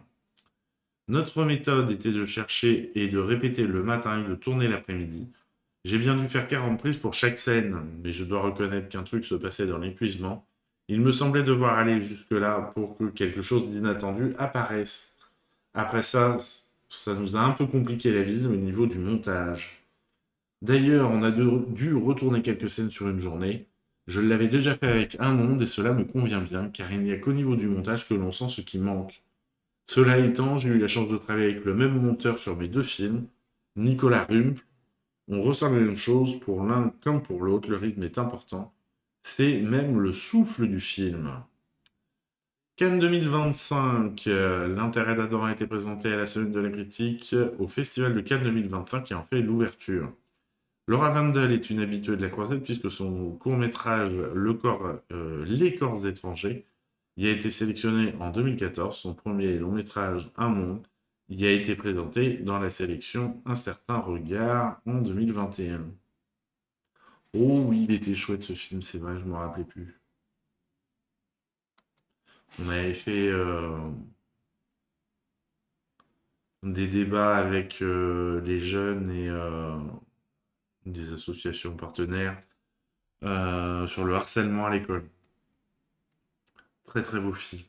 Notre méthode était de chercher et de répéter le matin et de tourner l'après-midi. J'ai bien dû faire 40 prises pour chaque scène, mais je dois reconnaître qu'un truc se passait dans l'épuisement. Il me semblait devoir aller jusque-là pour que quelque chose d'inattendu apparaisse. Après ça, ça nous a un peu compliqué la vie au niveau du montage. D'ailleurs, on a dû retourner quelques scènes sur une journée. Je l'avais déjà fait avec Un Monde et cela me convient bien, car il n'y a qu'au niveau du montage que l'on sent ce qui manque. Cela étant, j'ai eu la chance de travailler avec le même monteur sur mes 2 films, Nicolas Rumpl. On ressent la même chose pour l'un comme pour l'autre, le rythme est important. C'est même le souffle du film. Cannes 2025, l'intérêt d'Adam a été présenté à la Semaine de la Critique au Festival de Cannes 2025 qui en fait l'ouverture. Laura Wendel est une habituée de la croisette puisque son court-métrage Les corps étrangers y a été sélectionné en 2014. Son premier long-métrage Un Monde y a été présenté dans la sélection Un certain regard en 2021. Oh oui, il était chouette ce film, c'est vrai, je ne me rappelais plus. On avait fait des débats avec les jeunes et des associations partenaires sur le harcèlement à l'école. Très très beau film.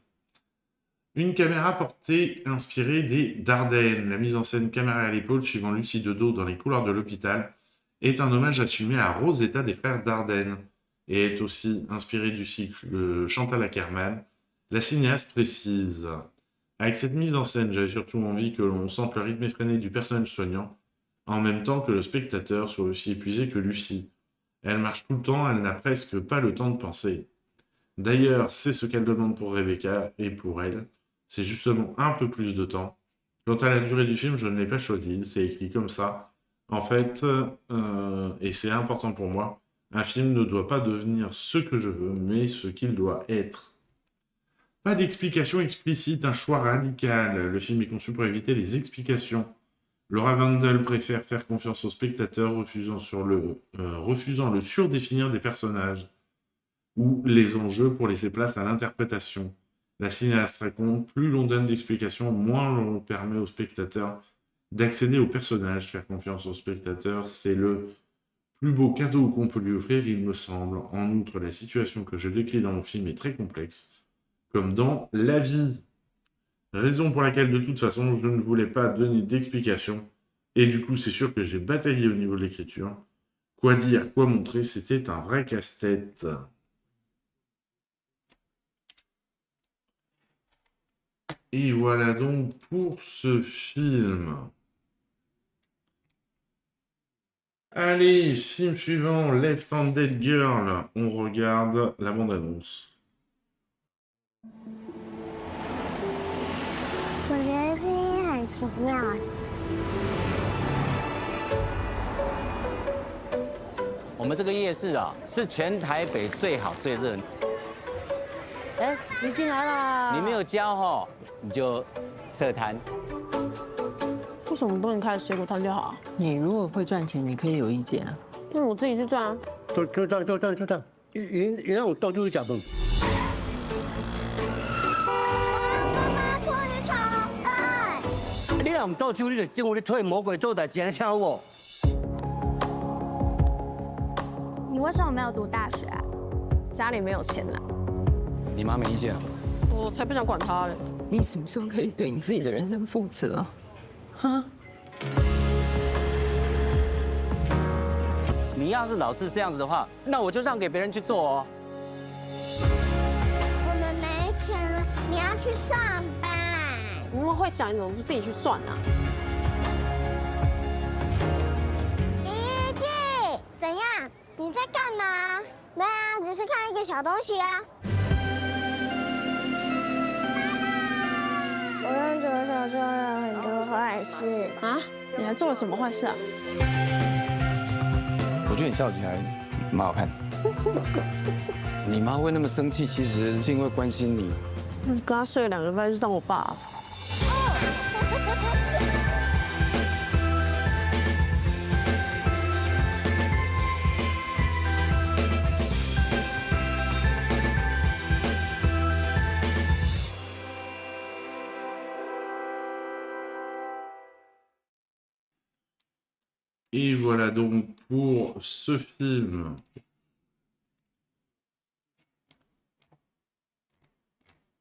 Une caméra portée inspirée des Dardennes. La mise en scène caméra à l'épaule suivant Lucie de dos dans les couloirs de l'hôpital est un hommage assumé à Rosetta des frères Dardenne et est aussi inspirée du cycle Chantal Akerman. La cinéaste précise: avec cette mise en scène, j'avais surtout envie que l'on sente le rythme effréné du personnel soignant, en même temps que le spectateur soit aussi épuisé que Lucie. Elle marche tout le temps, elle n'a presque pas le temps de penser. D'ailleurs, c'est ce qu'elle demande pour Rebecca, et pour elle, c'est justement un peu plus de temps. Quant à la durée du film, je ne l'ai pas choisi, c'est écrit comme ça. En fait, et c'est important pour moi, un film ne doit pas devenir ce que je veux, mais ce qu'il doit être. Pas d'explication explicite, un choix radical. Le film est conçu pour éviter les explications. Laura Wendel préfère faire confiance au spectateur, refusant le surdéfinir des personnages ou les enjeux pour laisser place à l'interprétation. La cinéaste raconte, plus l'on donne d'explications, moins l'on permet au spectateur d'accéder au personnage. Faire confiance au spectateur, c'est le plus beau cadeau qu'on peut lui offrir, il me semble. En outre, la situation que je décris dans mon film est très complexe, comme dans la vie. Raison pour laquelle, de toute façon, je ne voulais pas donner d'explications. Et du coup, c'est sûr que j'ai bataillé au niveau de l'écriture. Quoi dire, quoi montrer, c'était un vrai casse-tête. Et voilà donc pour ce film. Allez, film suivant, Left-Handed Girl. On regarde la bande-annonce. 我觉得这些很奇妙。我们这个夜市啊，是全台北最好最热。哎，你进来啦！你没有交哈，你就撤摊。为什么不能开水果摊就好？你如果会赚钱，你可以有意见啊。那我自己去赚啊。就这样，你让我到处去讲嘛。若唔倒手，你就等于咧替魔鬼做代志，安尼听有无？你为什么没有读大学啊？家里没有钱啦。你妈没意见啊？我才不想管他嘞。你什么时候可以对你自己的人生负责？哈？你要是老是这样子的话，那我就让给别人去做哦。我们没钱了，你要去上班。你那么会讲，你怎么不自己去算啊？怡静，怎样？你在干嘛？没啊，只是看一个小东西啊。我用左手做了很多坏事啊！你还做了什么坏事啊？我觉得你笑起来蛮好看的。你妈会那么生气，其实是因为关心你。跟他睡了2个礼拜就当我爸了。Et voilà donc pour ce film.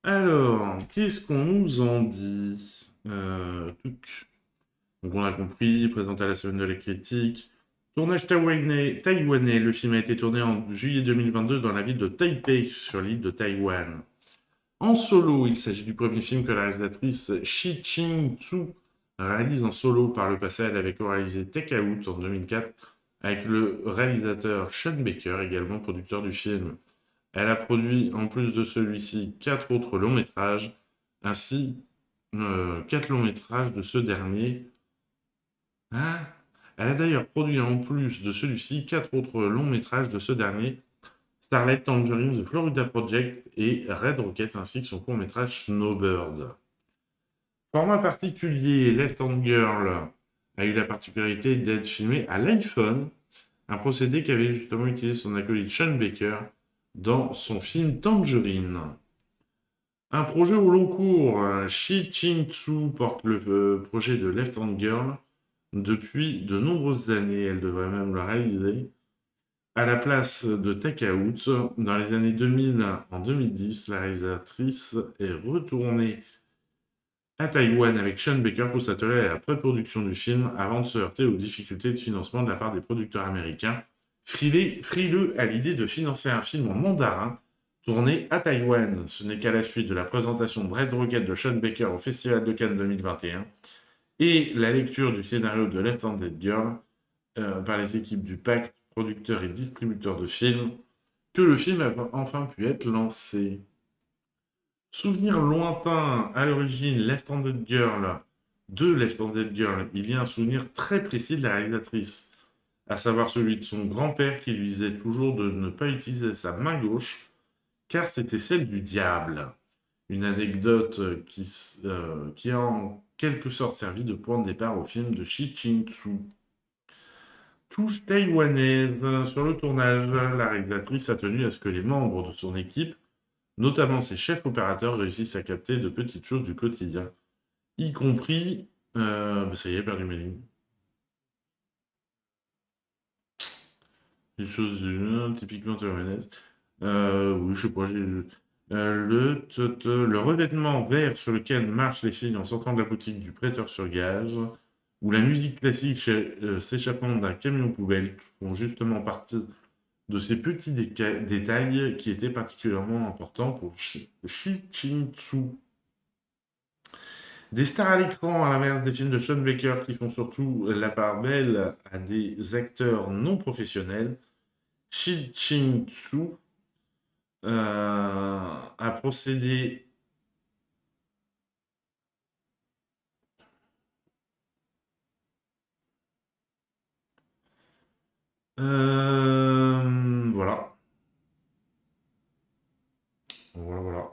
Alors, qu'est-ce qu'on nous en dit? Donc on a compris, présenté à la semaine de la critique. Tournage taïwanais. Le film a été tourné en juillet 2022 dans la ville de Taipei, sur l'île de Taïwan. En solo, il s'agit du premier film que la réalisatrice Shi Ching-tsu réalise en solo. Par le passé, elle avait co-réalisé Take Out en 2004 avec le réalisateur Sean Baker, également producteur du film. Elle a produit, en plus de celui-ci, 4 autres longs métrages, ainsi 4 longs métrages de ce dernier. Elle a d'ailleurs produit, en plus de celui-ci, 4 autres longs métrages de ce dernier, Starlight Tangerine, The Florida Project et Red Rocket, ainsi que son court-métrage Snowbird. Format particulier, Left Hand Girl a eu la particularité d'être filmé à l'iPhone, un procédé qu'avait justement utilisé son acolyte Sean Baker dans son film Tangerine. Un projet au long cours, Shi Ching-tsu porte le projet de Left Hand Girl depuis de nombreuses années. Elle devrait même le réaliser. À la place de Take Out, dans les années 2000 en 2010, la réalisatrice est retournée à Taïwan avec Sean Baker pour s'atteler à la pré-production du film avant de se heurter aux difficultés de financement de la part des producteurs américains, frileux à l'idée de financer un film en mandarin tourné à Taïwan. Ce n'est qu'à la suite de la présentation de Red Rocket de Sean Baker au Festival de Cannes 2021 et la lecture du scénario de Left Handed Girl par les équipes du Pacte, producteurs et distributeurs de films, que le film a enfin pu être lancé. Souvenir lointain, à l'origine, Left Handed Girl, il y a un souvenir très précis de la réalisatrice, à savoir celui de son grand-père qui lui disait toujours de ne pas utiliser sa main gauche, car c'était celle du diable. Une anecdote qui a en quelque sorte servi de point de départ au film de Shi Ching-tsu. Touche taïwanaise. Sur le tournage, la réalisatrice a tenu à ce que les membres de son équipe, notamment ses chefs opérateurs, réussissent à capter de petites choses du quotidien, y compris... ça y est, perdu mes lignes. Des choses typiquement taïwanaises. Oui, je sais pas, le revêtement vert sur lequel marchent les filles en sortant de la boutique du prêteur sur gage, ou la musique classique s'échappant d'un camion poubelle font justement partie de ces petits détails qui étaient particulièrement importants pour Shi Ching-tsu. Des stars à l'écran, à l'inverse des films de Sean Baker qui font surtout la part belle à des acteurs non professionnels, Shi Ching-tsu a procédé voilà. Voilà.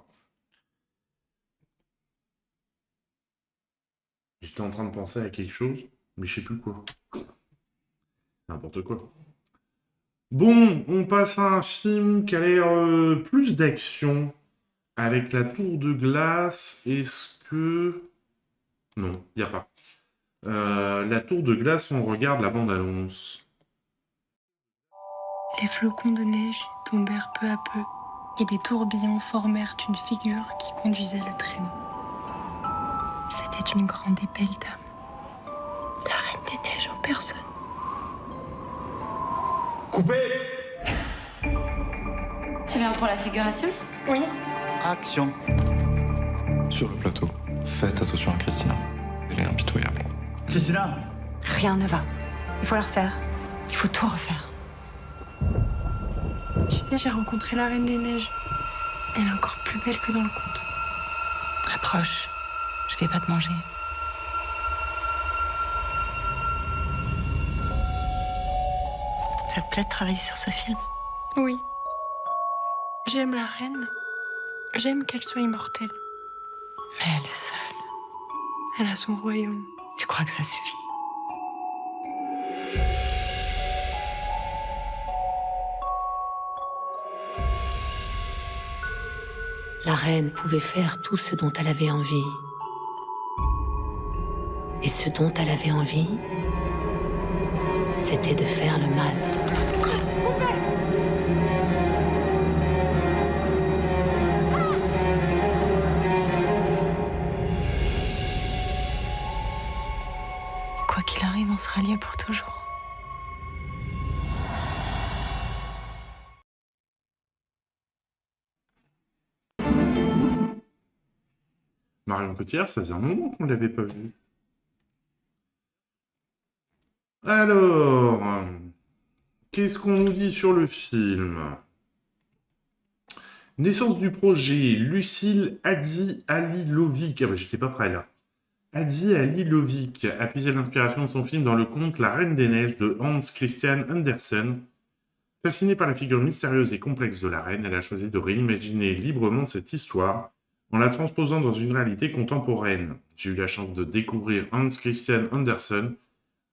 J'étais en train de penser à quelque chose, mais je sais plus quoi. N'importe quoi. Bon, on passe à un film qui a l'air plus d'action, avec la tour de glace. Est-ce que... Non, il n'y a pas. La tour de glace, on regarde la bande-annonce. Les flocons de neige tombèrent peu à peu, et des tourbillons formèrent une figure qui conduisait le traîneau. C'était une grande et belle dame, la Reine des Neiges en personne. Coupé! Tu viens pour la figuration? Oui. Action. Sur le plateau, faites attention à Christina. Elle est impitoyable. Christina! Rien ne va. Il faut la refaire. Il faut tout refaire. Tu sais, j'ai rencontré la Reine des Neiges. Elle est encore plus belle que dans le conte. Approche. Je vais pas te manger. Ça te plaît de travailler sur ce film? Oui. J'aime la reine. J'aime qu'elle soit immortelle. Mais elle est seule. Elle a son royaume. Tu crois que ça suffit? La reine pouvait faire tout ce dont elle avait envie. Et ce dont elle avait envie, c'était de faire le mal. Quoi qu'il arrive, on sera liés pour toujours. Marion Cotillard, ça faisait un moment qu'on ne l'avait pas vu. Alors, qu'est-ce qu'on nous dit sur le film? Naissance du projet, Lucille Hadji-Halilovic. Ah bah j'étais pas prêt là. Hadji-Halilovic a puisé l'inspiration de son film dans le conte La Reine des Neiges de Hans Christian Andersen. Fascinée par la figure mystérieuse et complexe de la reine, elle a choisi de réimaginer librement cette histoire en la transposant dans une réalité contemporaine. J'ai eu la chance de découvrir Hans Christian Andersen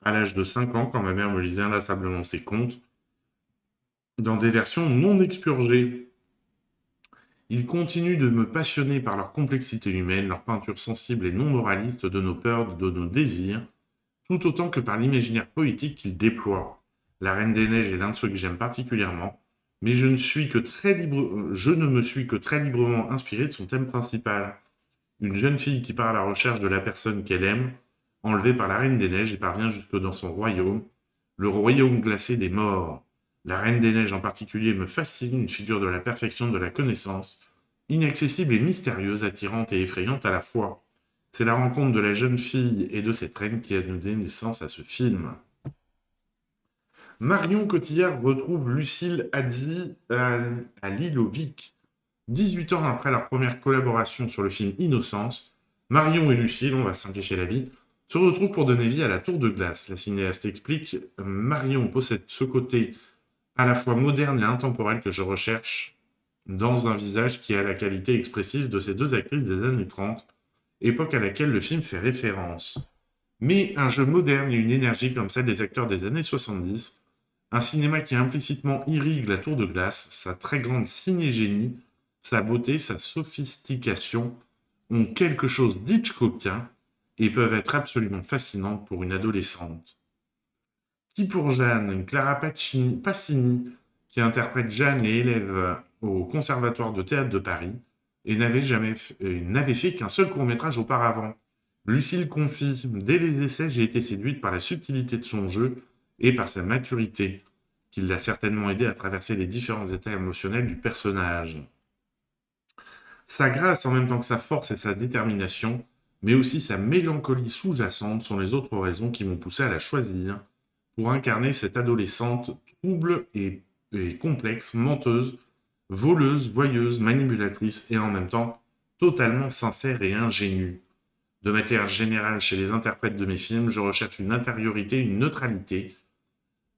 à l'âge de 5 ans quand ma mère me lisait inlassablement ses contes dans des versions non expurgées. Ils continuent de me passionner par leur complexité humaine, leur peinture sensible et non moraliste de nos peurs, de nos désirs, tout autant que par l'imaginaire poétique qu'ils déploient. La Reine des Neiges est l'un de ceux que j'aime particulièrement, mais je ne me suis que très librement inspiré de son thème principal. Une jeune fille qui part à la recherche de la personne qu'elle aime, enlevée par la Reine des Neiges et parvient jusque dans son royaume, le royaume glacé des morts. La Reine des Neiges en particulier me fascine, une figure de la perfection de la connaissance, inaccessible et mystérieuse, attirante et effrayante à la fois. C'est la rencontre de la jeune fille et de cette reine qui a donné naissance à ce film. Marion Cotillard retrouve Lucille Hadji-Halilovic. 18 ans après leur première collaboration sur le film Innocence, Marion et Lucille, on va simplifier la vie, se retrouvent pour donner vie à la Tour de Glace. La cinéaste explique « Marion possède ce côté à la fois moderne et intemporel que je recherche dans un visage qui a la qualité expressive de ces deux actrices des années 30, époque à laquelle le film fait référence. Mais un jeu moderne et une énergie comme celle des acteurs des années 70, un cinéma qui implicitement irrigue la Tour de Glace, sa très grande cinégénie, sa beauté, sa sophistication, ont quelque chose d'Hitchcockien et peuvent être absolument fascinantes pour une adolescente. Qui pour Jeanne, Clara Pacini, qui interprète Jeanne et élève au Conservatoire de théâtre de Paris, et n'avait fait qu'un seul court-métrage auparavant. Lucille confie « Dès les essais, j'ai été séduite par la subtilité de son jeu et par sa maturité, qui l'a certainement aidé à traverser les différents états émotionnels du personnage. Sa grâce en même temps que sa force et sa détermination, mais aussi sa mélancolie sous-jacente sont les autres raisons qui m'ont poussé à la choisir pour incarner cette adolescente trouble et complexe, menteuse, voleuse, voyeuse, manipulatrice et en même temps totalement sincère et ingénue. De manière générale, chez les interprètes de mes films, je recherche une intériorité, une neutralité,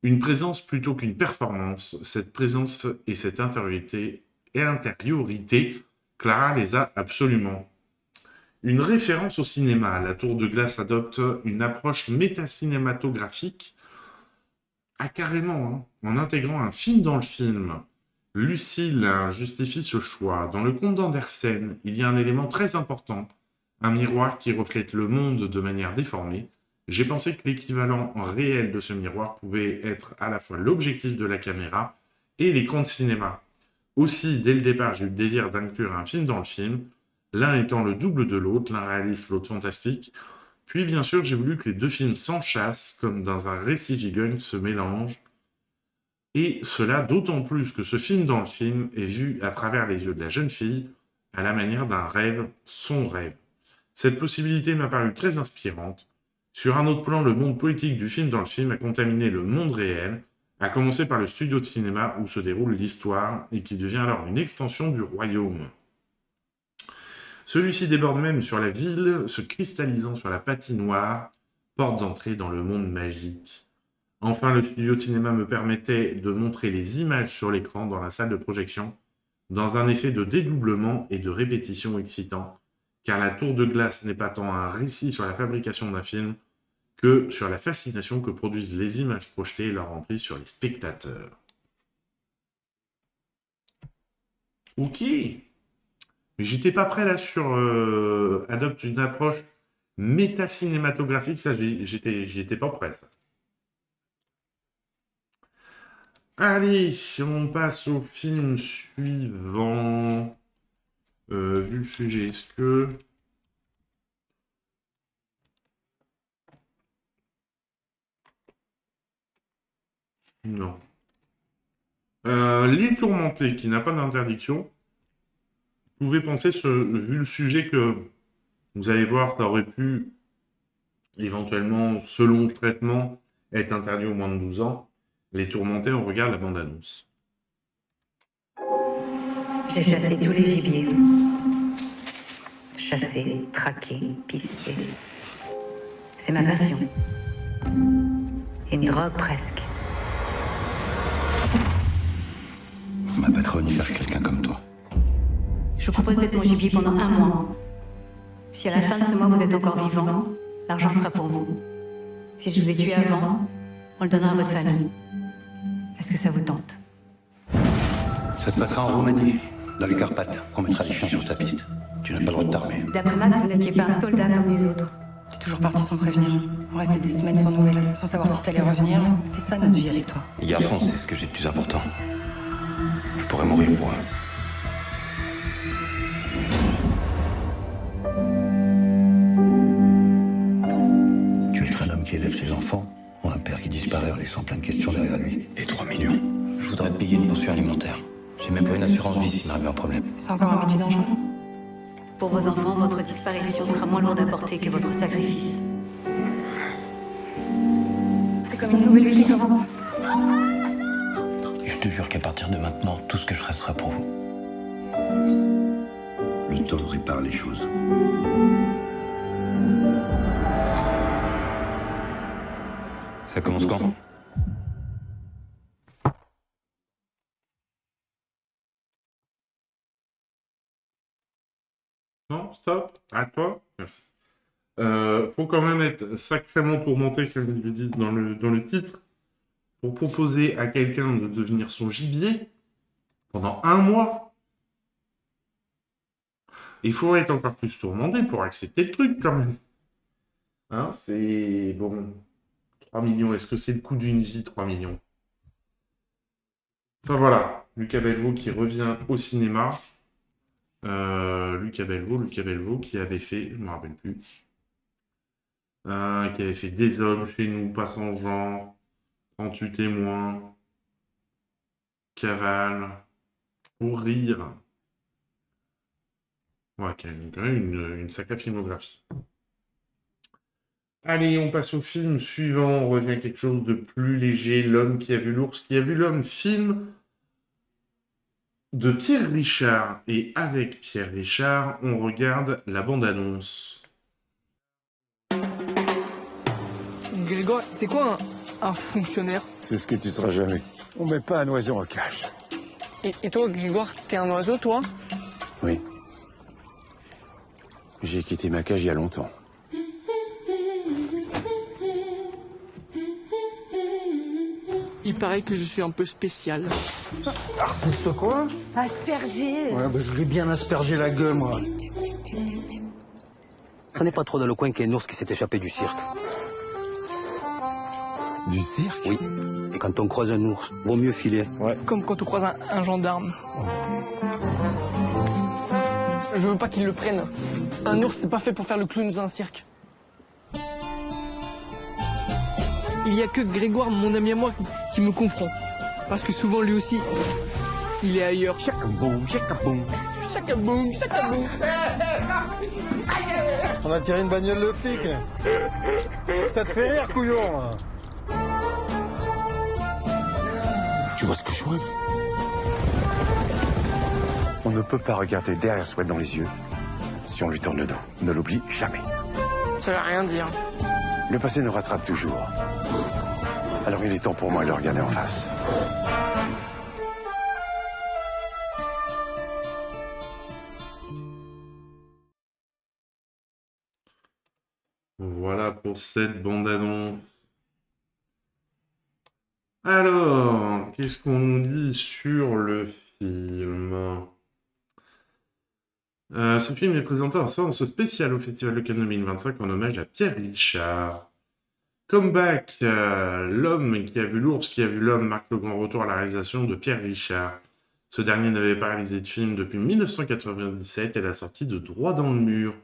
une présence plutôt qu'une performance. Cette présence et cette intériorité, Clara les a absolument. Une référence au cinéma. La Tour de Glace adopte une approche métacinématographique carrément, en intégrant un film dans le film. Lucille justifie ce choix. Dans le conte d'Andersen, il y a un élément très important, un miroir qui reflète le monde de manière déformée j'ai pensé que l'équivalent réel de ce miroir pouvait être à la fois l'objectif de la caméra et l'écran de cinéma. Aussi, dès le départ, j'ai eu le désir d'inclure un film dans le film, l'un étant le double de l'autre, l'un réaliste, l'autre fantastique. Puis, bien sûr, j'ai voulu que les deux films s'enchâssent, comme dans un récit gigogne se mélangent. Et cela d'autant plus que ce film dans le film est vu à travers les yeux de la jeune fille, à la manière d'un rêve, son rêve. Cette possibilité m'a paru très inspirante. Sur un autre plan, le monde politique du film dans le film a contaminé le monde réel, à commencer par le studio de cinéma où se déroule l'histoire et qui devient alors une extension du royaume. Celui-ci déborde même sur la ville, se cristallisant sur la patinoire, porte d'entrée dans le monde magique. Enfin, le studio de cinéma me permettait de montrer les images sur l'écran dans la salle de projection, dans un effet de dédoublement et de répétition excitant, car la tour de glace n'est pas tant un récit sur la fabrication d'un film que sur la fascination que produisent les images projetées et leur emprise sur les spectateurs. Ok. Mais j'étais pas prêt là sur adopte une approche méta-cinématographique, ça j'y étais pas prêt ça. Allez, on passe au film suivant. Vu le sujet, est-ce que... Non. Les Tourmentés, qui n'a pas d'interdiction. Vous pouvez penser, vu le sujet que vous allez voir, ça aurait pu, éventuellement, selon le traitement, être interdit aux moins de 12 ans. Les Tourmentés, on regarde la bande-annonce. J'ai chassé tous les gibiers. Chasser, traquer, pister. C'est ma passion. Une drogue presque. Ma patronne cherche quelqu'un comme toi. Je vous propose d'être mon gibier pendant 1 mois. Si à la fin de ce mois vous êtes encore vivant, l'argent sera pour vous. Si je vous ai tué avant, on le donnera à votre famille. Est-ce que ça vous tente? Ça se passera en Roumanie, dans les Carpates. On mettra les chiens sur ta piste. Tu n'as pas le droit de t'armer. D'après Max, vous n'étiez pas un soldat comme les autres. T'es toujours parti sans prévenir. On restait des semaines sans nouvelles, sans savoir si t'allais revenir. C'était ça notre vie avec toi. Les garçons, c'est ce que j'ai de plus important. Je pourrais mourir pour eux. Tu es un homme qui élève ses enfants, ou un père qui disparaît en laissant plein de questions derrière lui. Et 3 millions. Je voudrais te payer une pension alimentaire. J'ai même pas une assurance vie s'il m'arrive un problème. C'est encore un métier dangereux. Pour vos enfants, votre disparition sera moins lourde à porter que votre sacrifice. C'est comme une nouvelle vie qui commence. Je te jure qu'à partir de maintenant, tout ce que je ferai sera pour vous. Le temps répare les choses. Ça commence quand? Non, stop, à toi. Merci. Faut quand même être sacrément tourmenté, comme ils le disent dans le titre, pour proposer à quelqu'un de devenir son gibier pendant 1 mois. Il faut être encore plus tourmenté pour accepter le truc, quand même. Hein, c'est... Bon... 3 millions, est-ce que c'est le coût d'une vie, 3 millions? Enfin voilà, Luca Belvaux qui revient au cinéma. Luca Belvaux qui avait fait, je ne me rappelle plus, qui avait fait Des hommes chez nous, Pas sans genre, 38 témoins, Cavale, Pour rire. Ouais, quand même une sacrée filmographie. Allez, on passe au film suivant, on revient à quelque chose de plus léger, L'homme qui a vu l'ours, qui a vu l'homme, film de Pierre Richard. Et avec Pierre Richard, on regarde la bande-annonce. Grégoire, c'est quoi un fonctionnaire? C'est ce que tu seras jamais. On met pas un oiseau en cage. Et toi, Grégoire, t'es un oiseau, toi? Oui. J'ai quitté ma cage il y a longtemps. Il paraît que je suis un peu spécial. Artiste quoi? Asperger. Ouais, bah, je lui ai bien aspergé la gueule, moi. Prenez pas trop dans le coin qu'il y a un ours qui s'est échappé du cirque. Du cirque? Oui. Et quand on croise un ours, vaut mieux filer. Ouais. Comme quand on croise un gendarme. Je veux pas qu'il le prenne. Un ours, c'est pas fait pour faire le clown dans un cirque. Il y a que Grégoire, mon ami à moi, qui me comprend. Parce que souvent, lui aussi, il est ailleurs. Chacaboum, chacaboum. Chacaboum, chacaboum. On a tiré une bagnole de flic. Ça te fait rire, couillon? Tu vois ce que je vois? On ne peut pas regarder derrière Sweat dans les yeux si on lui tourne le dos. Ne l'oublie jamais. Ça veut rien dire. Le passé nous rattrape toujours. Alors il est temps pour moi de le regarder en face. Voilà pour cette bande-annonce. Alors, qu'est-ce qu'on nous dit sur le film? Ce film est présenté en séance spéciale au Festival de Cannes 2025 en hommage à Pierre Richard. Comeback, l'homme qui a vu l'ours, qui a vu l'homme marque le grand retour à la réalisation de Pierre Richard. Ce dernier n'avait pas réalisé de film depuis 1997 et la sortie de Droit dans le mur.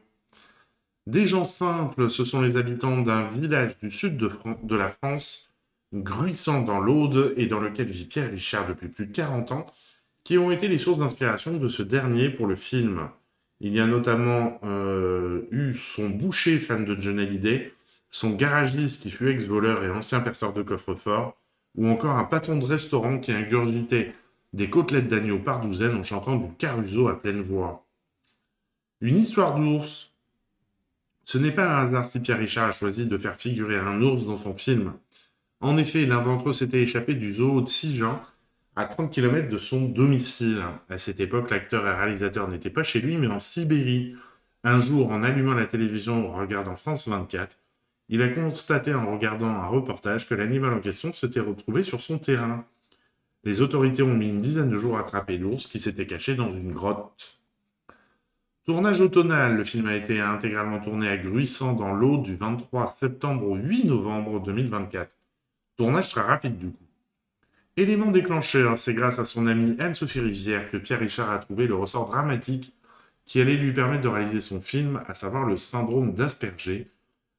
Des gens simples, ce sont les habitants d'un village du sud de la France, Gruissant dans l'Aude et dans lequel vit Pierre Richard depuis plus de 40 ans, qui ont été les sources d'inspiration de ce dernier pour le film. Il y a notamment eu son boucher fan de Johnny Hallyday, son garagiste qui fut ex-voleur et ancien perceur de coffre-fort, ou encore un patron de restaurant qui ingurgitait des côtelettes d'agneau par douzaine en chantant du Caruso à pleine voix. Une histoire d'ours. Ce n'est pas un hasard si Pierre Richard a choisi de faire figurer un ours dans son film. En effet, l'un d'entre eux s'était échappé du zoo de Sijan, à 30 km de son domicile. À cette époque, l'acteur et réalisateur n'était pas chez lui, mais en Sibérie. Un jour, en allumant la télévision ou en regardant France 24, il a constaté en regardant un reportage que l'animal en question s'était retrouvé sur son terrain. Les autorités ont mis une dizaine de jours à attraper l'ours qui s'était caché dans une grotte. Tournage automnal, le film a été intégralement tourné à Gruissant dans l'Aude du 23 septembre au 8 novembre 2024. Tournage très rapide du coup. Élément déclencheur, c'est grâce à son amie Anne-Sophie Rivière que Pierre Richard a trouvé le ressort dramatique qui allait lui permettre de réaliser son film, à savoir le syndrome d'Asperger,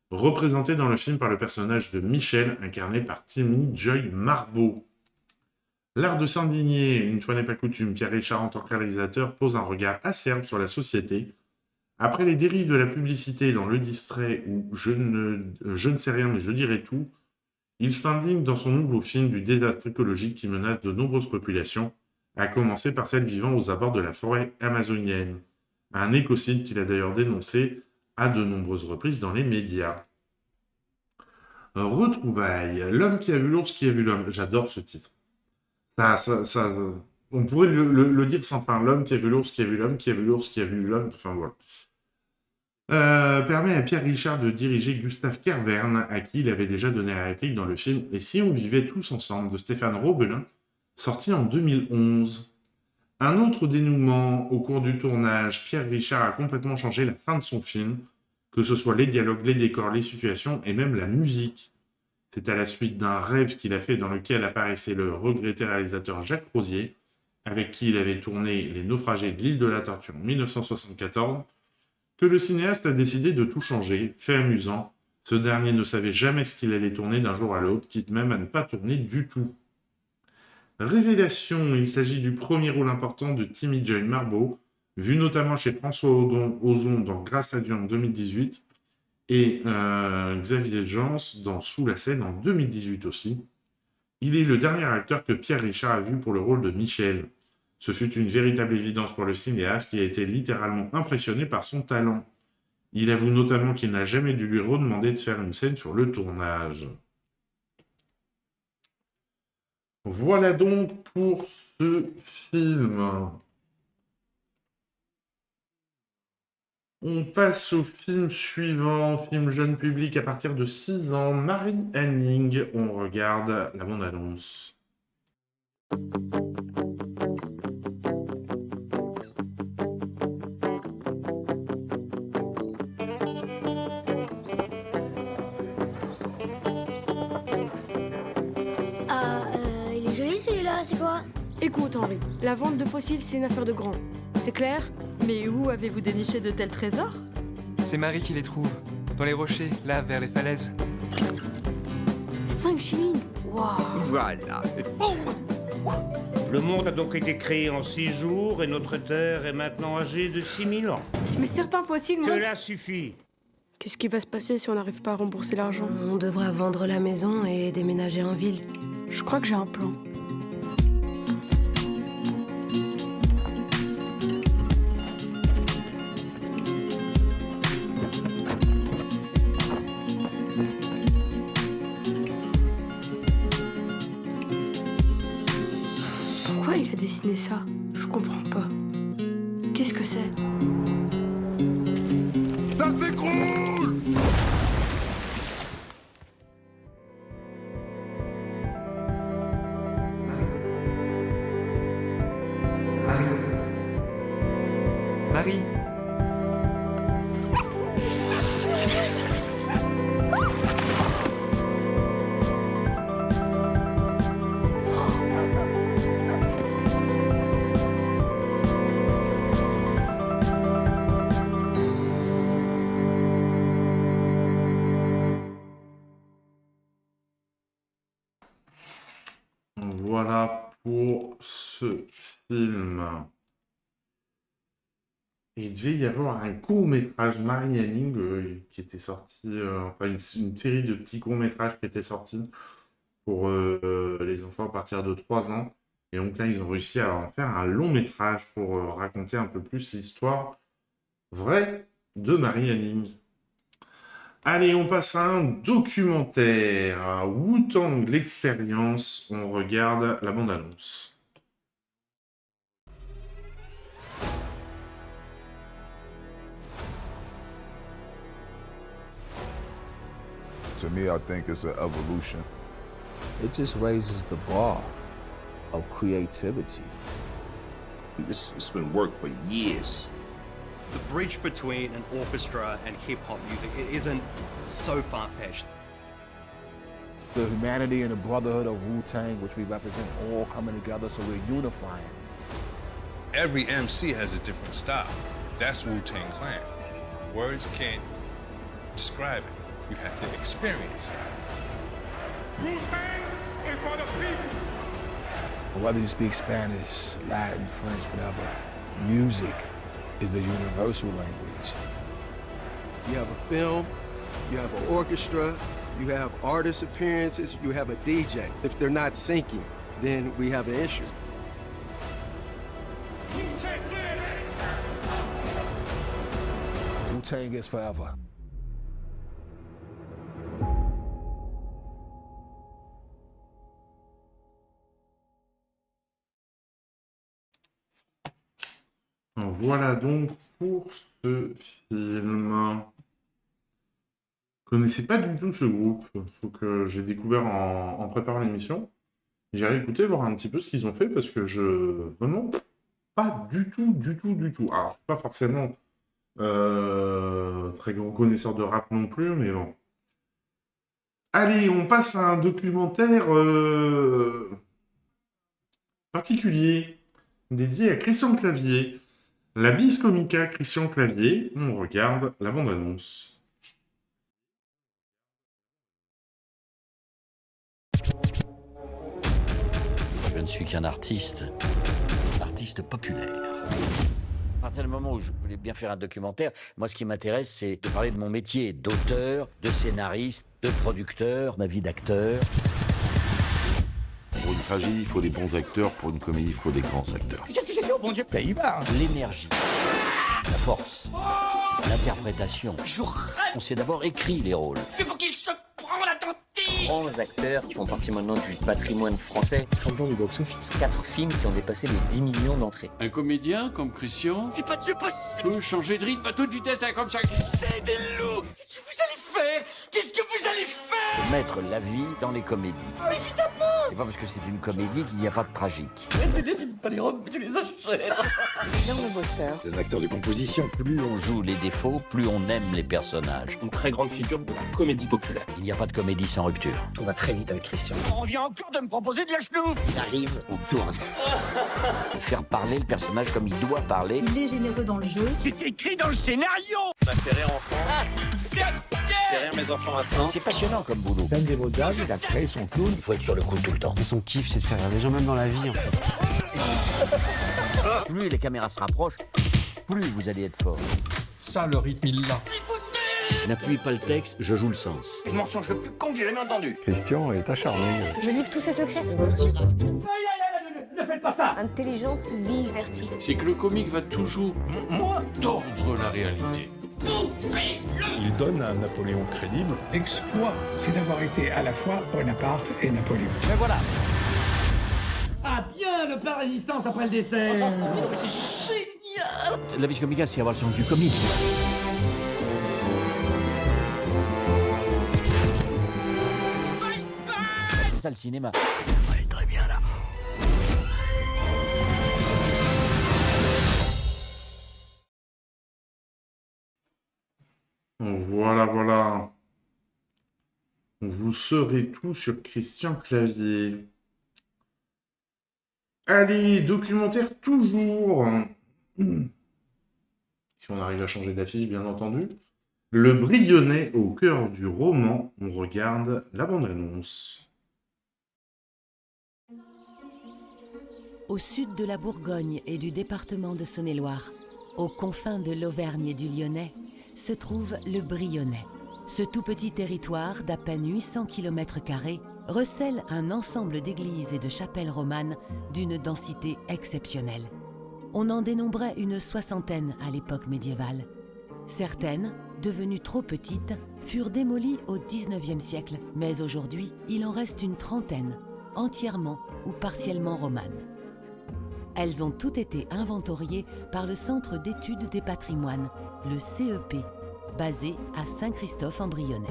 représenté dans le film par le personnage de Michel, incarné par Timmy Joy Marbeau. L'art de s'indigner, une fois n'est pas coutume, Pierre Richard en tant que réalisateur pose un regard acerbe sur la société. Après les dérives de la publicité dans Le Distrait ou je ne sais rien mais je dirai tout, il s'indigne dans son nouveau film du désastre écologique qui menace de nombreuses populations, à commencer par celles vivant aux abords de la forêt amazonienne. Un écocide qu'il a d'ailleurs dénoncé à de nombreuses reprises dans les médias. Retrouvailles, l'homme qui a vu l'ours qui a vu l'homme. J'adore ce titre. On pourrait le dire sans fin. L'homme qui a vu l'ours qui a vu l'homme qui a vu l'ours qui a vu l'homme. Enfin voilà. Permet à Pierre Richard de diriger Gustave Kervern, à qui il avait déjà donné la réplique dans le film « Et si on vivait tous ensemble » de Stéphane Robelin, sorti en 2011. Un autre dénouement, au cours du tournage, Pierre Richard a complètement changé la fin de son film, que ce soit les dialogues, les décors, les situations et même la musique. C'est à la suite d'un rêve qu'il a fait dans lequel apparaissait le regretté réalisateur Jacques Rosier, avec qui il avait tourné Les Naufragés de l'île de la Tortue en 1974, que le cinéaste a décidé de tout changer. Fait amusant, ce dernier ne savait jamais ce qu'il allait tourner d'un jour à l'autre, quitte même à ne pas tourner du tout. Révélation, il s'agit du premier rôle important de Timmy Joy Marbeau, vu notamment chez François Ozon dans Grâce à Dieu en 2018, et Xavier Jans dans Sous la Seine en 2018 aussi. Il est le dernier acteur que Pierre Richard a vu pour le rôle de Michel. Ce fut une véritable évidence pour le cinéaste qui a été littéralement impressionné par son talent. Il avoue notamment qu'il n'a jamais dû lui redemander de faire une scène sur le tournage. Voilà donc pour ce film. On passe au film suivant, film jeune public à partir de 6 ans, Marie Hanning. On regarde la bande-annonce. c'est quoi? Écoute, Henri, la vente de fossiles, c'est une affaire de grand. C'est clair? Mais où avez-vous déniché de tels trésors? C'est Marie qui les trouve. Dans les rochers, là, vers les falaises. 5 shillings? Waouh! Voilà. Le monde a donc été créé en 6 jours et notre Terre est maintenant âgée de 6000 ans. Mais certains fossiles montrent... Cela suffit. Qu'est-ce qui va se passer si on n'arrive pas à rembourser l'argent? On devra vendre la maison et déménager en ville. Je crois que j'ai un plan. Pourquoi il a dessiné ça? Je comprends pas. Qu'est-ce que c'est? Ça s'écroule! Marie. Voilà pour ce film. Et il devait y avoir un court-métrage Marie Anning qui était sorti, enfin une série de petits courts-métrages qui étaient sortis pour les enfants à partir de 3 ans. Et donc là, ils ont réussi à en faire un long-métrage pour raconter un peu plus l'histoire vraie de Marie Anning. Allez, on passe à un documentaire. Wu-Tang, l'expérience. On regarde la bande-annonce. To me, I think it's an evolution. It just raises the bar of creativity. It's been work for years. The bridge between an orchestra and hip-hop music, it isn't so far-fetched. The humanity and the brotherhood of Wu-Tang, which we represent, all coming together, so we're unifying. Every MC has a different style. That's Wu-Tang Clan. Words can't describe it. You have to experience it. Wu-Tang is for the people. Whether you speak Spanish, Latin, French, whatever, music is the universal language. You have a film, you have an orchestra, you have artist appearances, you have a DJ. If they're not syncing, then we have an issue. Wu-Tang is forever. Voilà donc pour ce film. Je connaissais pas du tout ce groupe. Faut que j'ai découvert en préparant l'émission. J'ai réécouté voir un petit peu ce qu'ils ont fait parce que vraiment pas du tout. Alors, je suis pas forcément très grand connaisseur de rap non plus, mais bon. Allez, on passe à un documentaire particulier dédié à Christian Clavier. La bis comica Christian Clavier, on regarde la bande-annonce. Je ne suis qu'un artiste populaire. À partir du moment où je voulais bien faire un documentaire, moi ce qui m'intéresse c'est de parler de mon métier d'auteur, de scénariste, de producteur, ma vie d'acteur. Pour une tragédie, il faut des bons acteurs. Pour une comédie, il faut des grands acteurs. Qu'est-ce que j'ai fait au bon Dieu? Ça y va. L'énergie, la force, l'interprétation. On s'est d'abord écrit les rôles. Mais pour qu'il se prend la dentille! Grands acteurs qui font partie maintenant du patrimoine français. Champion du box-office. 4 films qui ont dépassé les 10 millions d'entrées. Un comédien comme Christian C'est pas Dieu possible! peut changer de rythme à toute vitesse là, comme ça. C'est des loups! Qu'est-ce que vous allez faire? qu'est-ce que vous allez faire? Mettre la vie dans les comédies. Évidemment. C'est pas parce que c'est une comédie qu'il n'y a pas de tragique. Tu dessines pas les robes, mais tu les achètes. Énorme bosseur. C'est un acteur de composition. Plus on joue les défauts, plus on aime les personnages. Une très grande figure de la comédie populaire. Il n'y a pas de comédie sans rupture. Tout va très vite avec Christian. On vient encore de me proposer de la chenouf. Il arrive, on tourne. Faire parler le personnage comme il doit parler. Il est généreux dans le jeu. C'est écrit dans le scénario. Ça fait rire enfant. C'est Fait rire mes enfants maintenant. C'est passionnant comme boulot. Ben Desbaudages, il a créé son clown. Il faut être sur le coup tout le temps. Et son kiff, c'est de faire rire les gens, même dans la vie, en fait. Plus les caméras se rapprochent, plus vous allez être fort. Ça, le rythme, il l'a. Je n'appuie pas le texte, je joue le sens. Le mensonge le plus con que j'ai jamais entendu. Christian est acharné. Je livre tous ses secrets. Ne faites pas ça. Intelligence vive. Merci. C'est que le comique va toujours tordre la réalité. Il donne un Napoléon crédible. L'exploit, c'est d'avoir été à la fois Bonaparte et Napoléon. Mais voilà. Ah bien, le plat résistance après le dessert. C'est génial. La vis comica, c'est avoir le sens du comique. C'est ça le cinéma. Ouais, très bien là. Voilà, voilà. Vous saurez tout sur Christian Clavier. Allez, documentaire toujours. Si on arrive à changer d'affiche, bien entendu. Le Brionnais au cœur du roman. On regarde la bande-annonce. Au sud de la Bourgogne et du département de Saône-et-Loire, aux confins de l'Auvergne et du Lyonnais, se trouve le Brionnais. Ce tout petit territoire d'à peine 800 km² recèle un ensemble d'églises et de chapelles romanes d'une densité exceptionnelle. On en dénombrait une 60aine à l'époque médiévale. Certaines, devenues trop petites, furent démolies au XIXe siècle, mais aujourd'hui, il en reste une 30aine, entièrement ou partiellement romanes. Elles ont toutes été inventoriées par le Centre d'études des patrimoines, le CEP, basé à Saint-Christophe-en-Brionnais.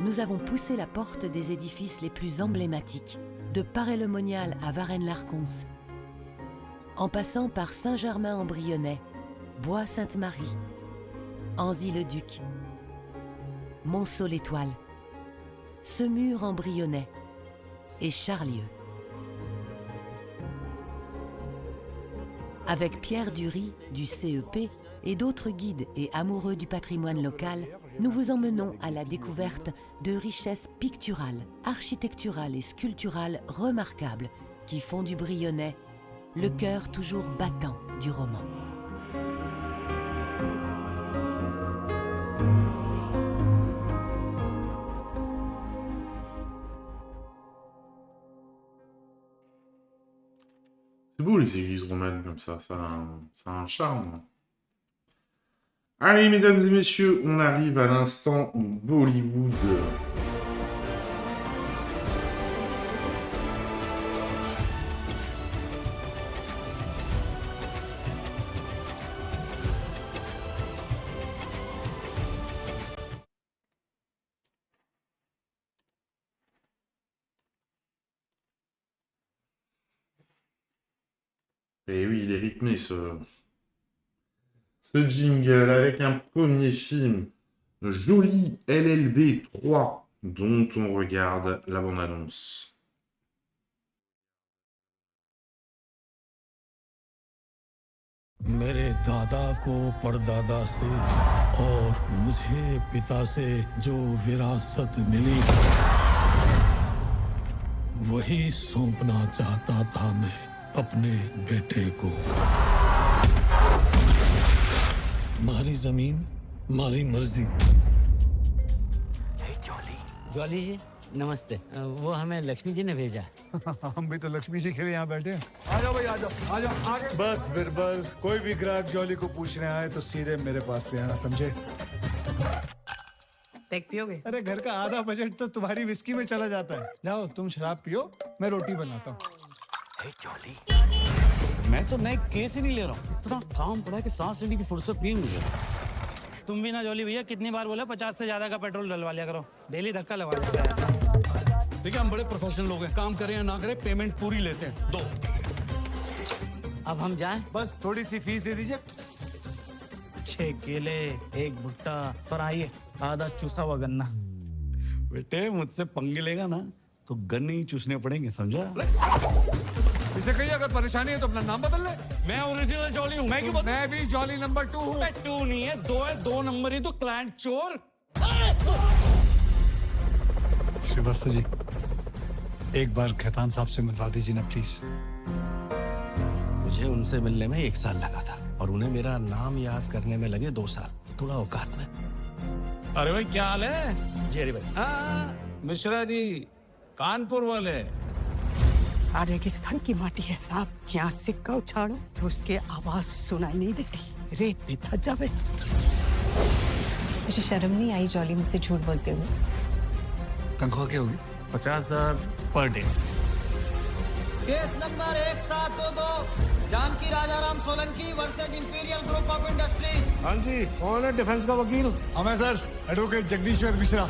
Nous avons poussé la porte des édifices les plus emblématiques, de Paray-le-Monial à Varennes-l'Arconce, en passant par Saint-Germain-en-Brionnais, Bois-Sainte-Marie, Anzy-le-Duc, Monceau-l'Étoile, Semur-en-Brionnais et Charlieu. Avec Pierre Dury du CEP et d'autres guides et amoureux du patrimoine local, nous vous emmenons à la découverte de richesses picturales, architecturales et sculpturales remarquables qui font du Brionnais le cœur toujours battant du roman. C'est beau les églises romanes comme ça a un charme. Allez, mesdames et messieurs, on arrive à l'instant Bollywood. Et oui, il est rythmé ce jingle avec un premier film, Joli LLB 3, dont on regarde la bande-annonce. मेरे दादा को परदादा से और मुझे पिता से जो विरासत मिली वही सौंपना चाहता था मैं अपने बेटे को मारी जमीन मारी मर्जी जॉली जी नमस्ते वो हमें लक्ष्मी जी ने भेजा हम भी तो लक्ष्मी जी के लिए यहाँ बैठे हैं आ जाओ भाई आ जाओ आगे बस बिरबल कोई भी ग्राहक जॉली को पूछने आए तो सीधे मेरे पास ले आना समझे पैक पियोगे अरे घर का आधा बजट तो तुम्हारी विस्की में चला जाता है जाओ तुम शराब पियो मैं रोटी बनाता हूँ जॉली मैं तो नए केस ही नहीं ले रहा हूँ इतना काम पड़ा है कि सांस लेने की फुर्सत नहीं है मुझे तुम भी ना जॉली भैया, कितनी बार बोले 50 से ज्यादा का पेट्रोल डलवा लिया करो, डेली धक्का लगा देता है। देखिए हम बड़े प्रोफेशनल लोग हैं, काम करें या ना करें पेमेंट पूरी लेते हैं। दो। अब हम जाएं? बस थोड़ी सी फीस दे दीजिए। 6 केले, 1 भुट्टा, पर आइए आधा चूसा हुआ गन्ना। बेटे मुझसे पंगे लेगा ना तो गन्ने ही चूसने पड़ेंगे, समझा? इसे कहिए अगर परेशानी है तो अपना नाम बदल ले। मैं ओरिजिनल जॉली हूँ। मैं भी जॉली नंबर 2 हूँ। 2 नहीं है, 2 है, 2 नंबर ही तो क्लाइंट चोर। श्रीवास्तव जी, एक बार खैतान साहब से मिलवा दीजिए ना प्लीज। मुझे उनसे मिलने में 1 साल लगा था और उन्हें मेरा नाम याद करने में लगे 2 साल। थोड़ा औकात में। अरे भाई क्या हाल है? जी अरे भाई। हाँ, मिश्रा जी कानपुर वाले। रेगिस्तान की माटी है साहब, यहाँ सिक्का उछाड़ो तो उसकी आवाज सुनाई नहीं देती, रेत भी धस जावे। मुझे शर्म नहीं आई जॉली मुझसे झूठ बोलते हुए? तनख्वाह क्या होगी? 50,000 पर day. Case number 1722 Janki Rajaram Solanki versus imperial group of industry. हाँ जी, कौन है डिफेंस का वकील? हमें सर, एडवोकेट जगदीश्वर मिश्रा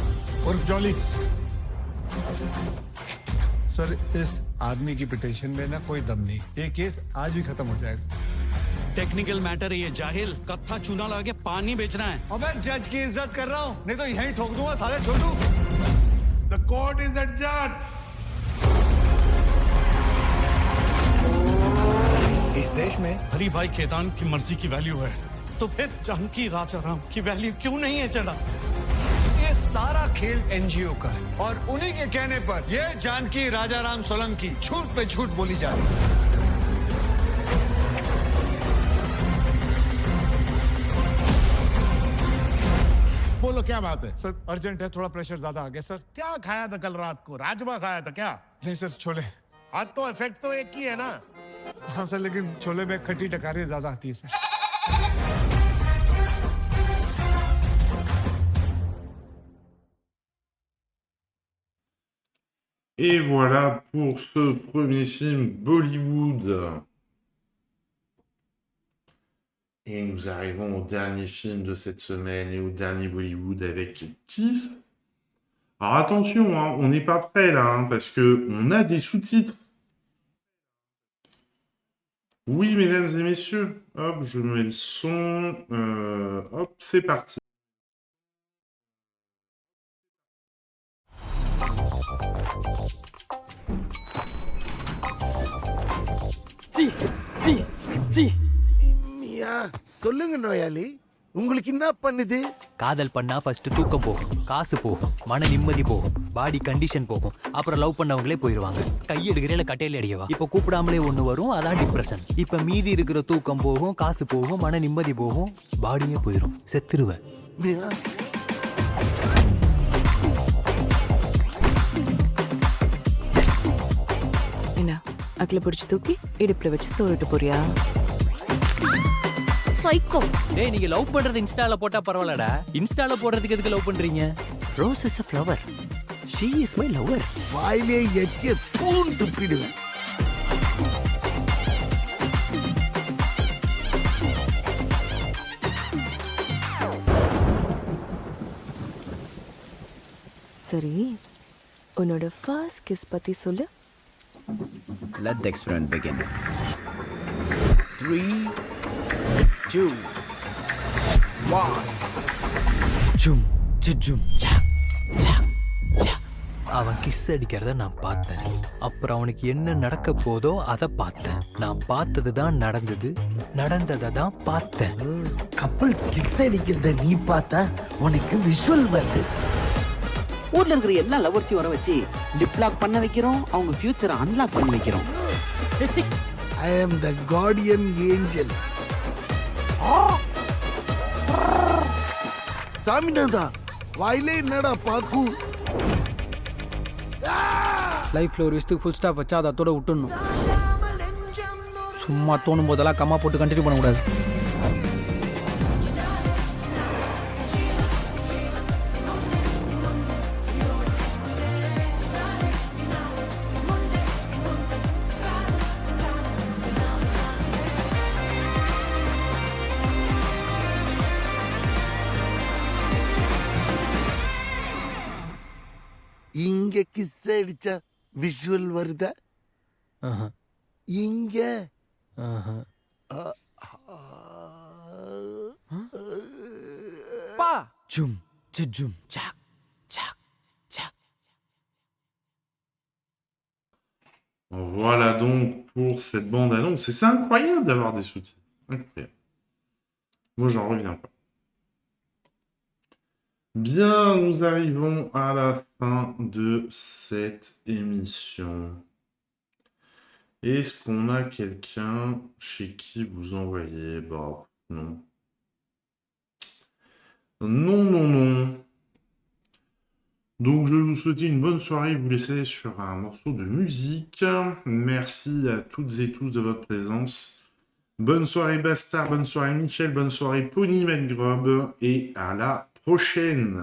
उर्फ जॉली। सर इस आदमी की पिटीशन में ना कोई दम नहीं, ये केस आज ही खत्म हो जाएगा। टेक्निकल मैटर है ये जाहिल, कत्था चूना लगा के पानी बेचना है। अब मैं जज की इज्जत कर रहा हूँ, नहीं तो यहीं ठोक दूंगा साले छोटू। The court is adjourned. इस देश में हरी भाई खेतान की मर्जी की वैल्यू है, तो फिर जानकी राजाराम की वैल्यू क्यों नहीं है चढ़ा? ये सारा खेल एनजीओ का है और उन्हीं के कहने पर ये जानकी राजाराम सोलंकी झूठ पे झूठ बोली जा रही है। बोलो क्या बात है? सर अर्जेंट है, थोड़ा प्रेशर ज्यादा आ गया सर। क्या खाया था कल रात को? राजमा खाया था क्या? नहीं सर, छोले। हाँ तो इफेक्ट तो एक ही है ना। हाँ सर, लेकिन छोले में खट्टी टकारी ज्यादा आती है sir. Et voilà pour ce premier film Bollywood. Et nous arrivons au dernier film de cette semaine et au dernier Bollywood avec Kiss. Alors attention, hein, on n'est pas prêt là, hein, parce que on a des sous-titres. Oui, mesdames et messieurs, hop, je mets le son. Hop, c'est parti. சொல்லுங்க நோயாளி, உங்களுக்கு என்ன பண்ணுது? காதல் பண்ணா ஃபர்ஸ்ட் தூக்கம் போகும், காசு போகும், மன நிம்மதி போகும், பாடி கண்டிஷன் போகும், அப்புறம் லவ் பண்ணவங்களே போயிடுவாங்க. கை எடுக்கிறேல கட்டையில அடிக்கவா? இப்போ கூப்பிடாமலே ஒண்ணு வரும், அதான் டிப்ரெஷன். இப்போ மீதி இருக்கிற தூக்கம் போகும், காசு போகும், மன நிம்மதி போகும், பாடியே போயிடும், செத்துருவேன். என்ன அக்கல பிடிச்சு தூக்கி இடுப்புல வச்சு சோறிட்டு போறியா? சைக்கோ. டேய் நீங்க லவ் பண்றது இன்ஸ்டால போட்டா பரவாயில்லடா, இன்ஸ்டால போடுறதுக்கு எதுக்கு லவ் பண்றீங்க? Rose is a flower. She is my lover. வாயிலே எச்சிய தூண் துப்பிடுவேன். சரி, உன்னோட ஃபர்ஸ்ட் கிஸ் பத்தி சொல்லு. Let the experiment begin. 3, 2, 1. ஜும் ஜும். அவன் கிஸ் அடிக்கிறத நான் பார்த்தேன். அப்புறம் அவனுக்கு என்ன நடக்க போதோ அதை பார்த்தேன். நான் பார்த்தது தான் நடந்தது, நடந்ததை தான் பார்த்தேன். கப்பல்ஸ் கிஸ் அடிக்கிறத நீ பார்த்தா உனக்கு விஷுவல் வருது. ஊர்ல இருக்கிற எல்லா லவர்ஸையும் வர வச்சு லிப் லாக் பண்ண வைக்கிறோம், அவங்க ஃபியூச்சரை அன்லாக் பண்ணி வைக்கிறோம். I am the guardian angel. சாமிநாதா, வாயிலே என்னடா பாக்கு? லைஃப்ல ஒரு விஷயத்துக்கு ஃபுல் ஸ்டாப் வச்சா அதை அதோட விட்டுடணும். சும்மா தோணும் போதெல்லாம் கம்மா போட்டு கண்டினியூ பண்ணக்கூடாது. இங்க கிஸ் அடிச்சா விஷுவல் வருதா? இங்க பா ஜும் ஜும் சாக் சாக் சாக். Voilà donc pour cette bande-annonce. Et c'est incroyable d'avoir des sous-titres. Incroyable. Moi, j'en reviens pas. Bien, nous arrivons à la fin de cette émission. Est-ce qu'on a quelqu'un chez qui vous envoyez? Bah, non. Non. Donc, je vais vous souhaiter une bonne soirée, vous laisser sur un morceau de musique. Merci à toutes et tous de votre présence. Bonne soirée Bastard, bonne soirée Michel, bonne soirée Pony Medgrob, et à la prochaine.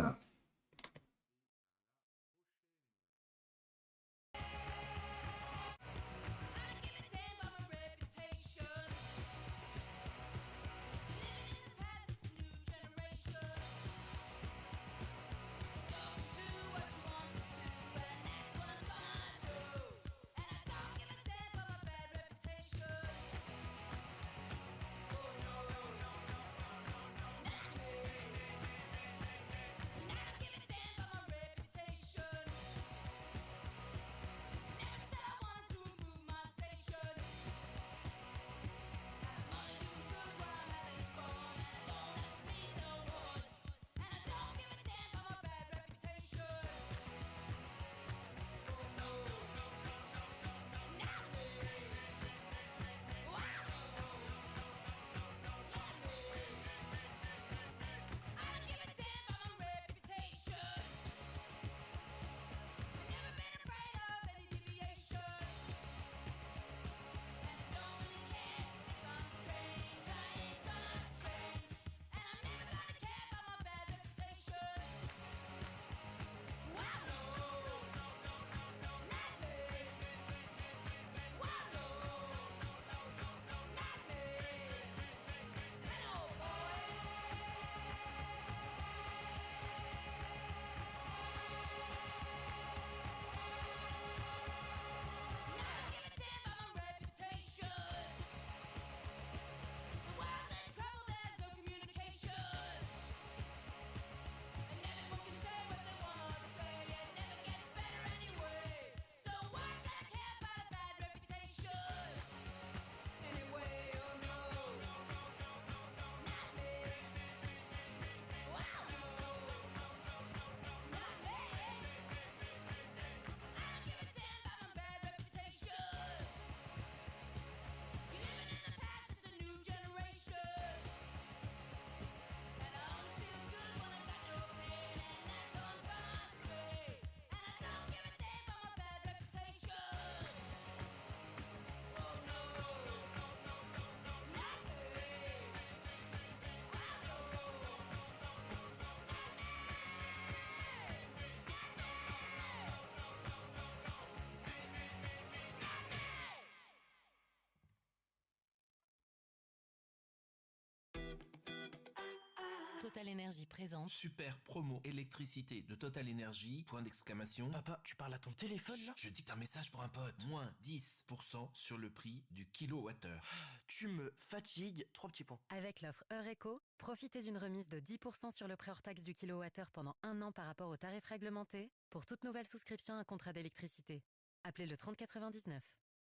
Total Energy présente. Super promo électricité de Total Energy. Point d'exclamation. Papa, tu parles à ton téléphone là? Je dicte un message pour un pote. Moins 10% sur le prix du kilowattheure. Tu me fatigues. 3 petits points. Avec l'offre Eureko, profitez d'une remise de 10% sur le prix hors taxe du kilowattheure pendant 1 an par rapport au tarif réglementé pour toute nouvelle souscription à un contrat d'électricité. Appelez le 3099.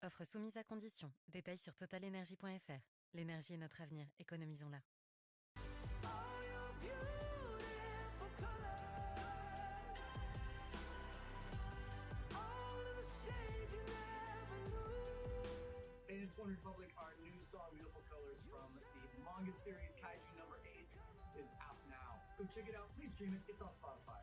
Offre soumise à condition. Détails sur totalenergy.fr. L'énergie est notre avenir. Économisons-la. It's One Republic, our new song, Beautiful Colors, from the manga series Kaiju number 8 is out now. Go check it out. Please stream it. It's on Spotify.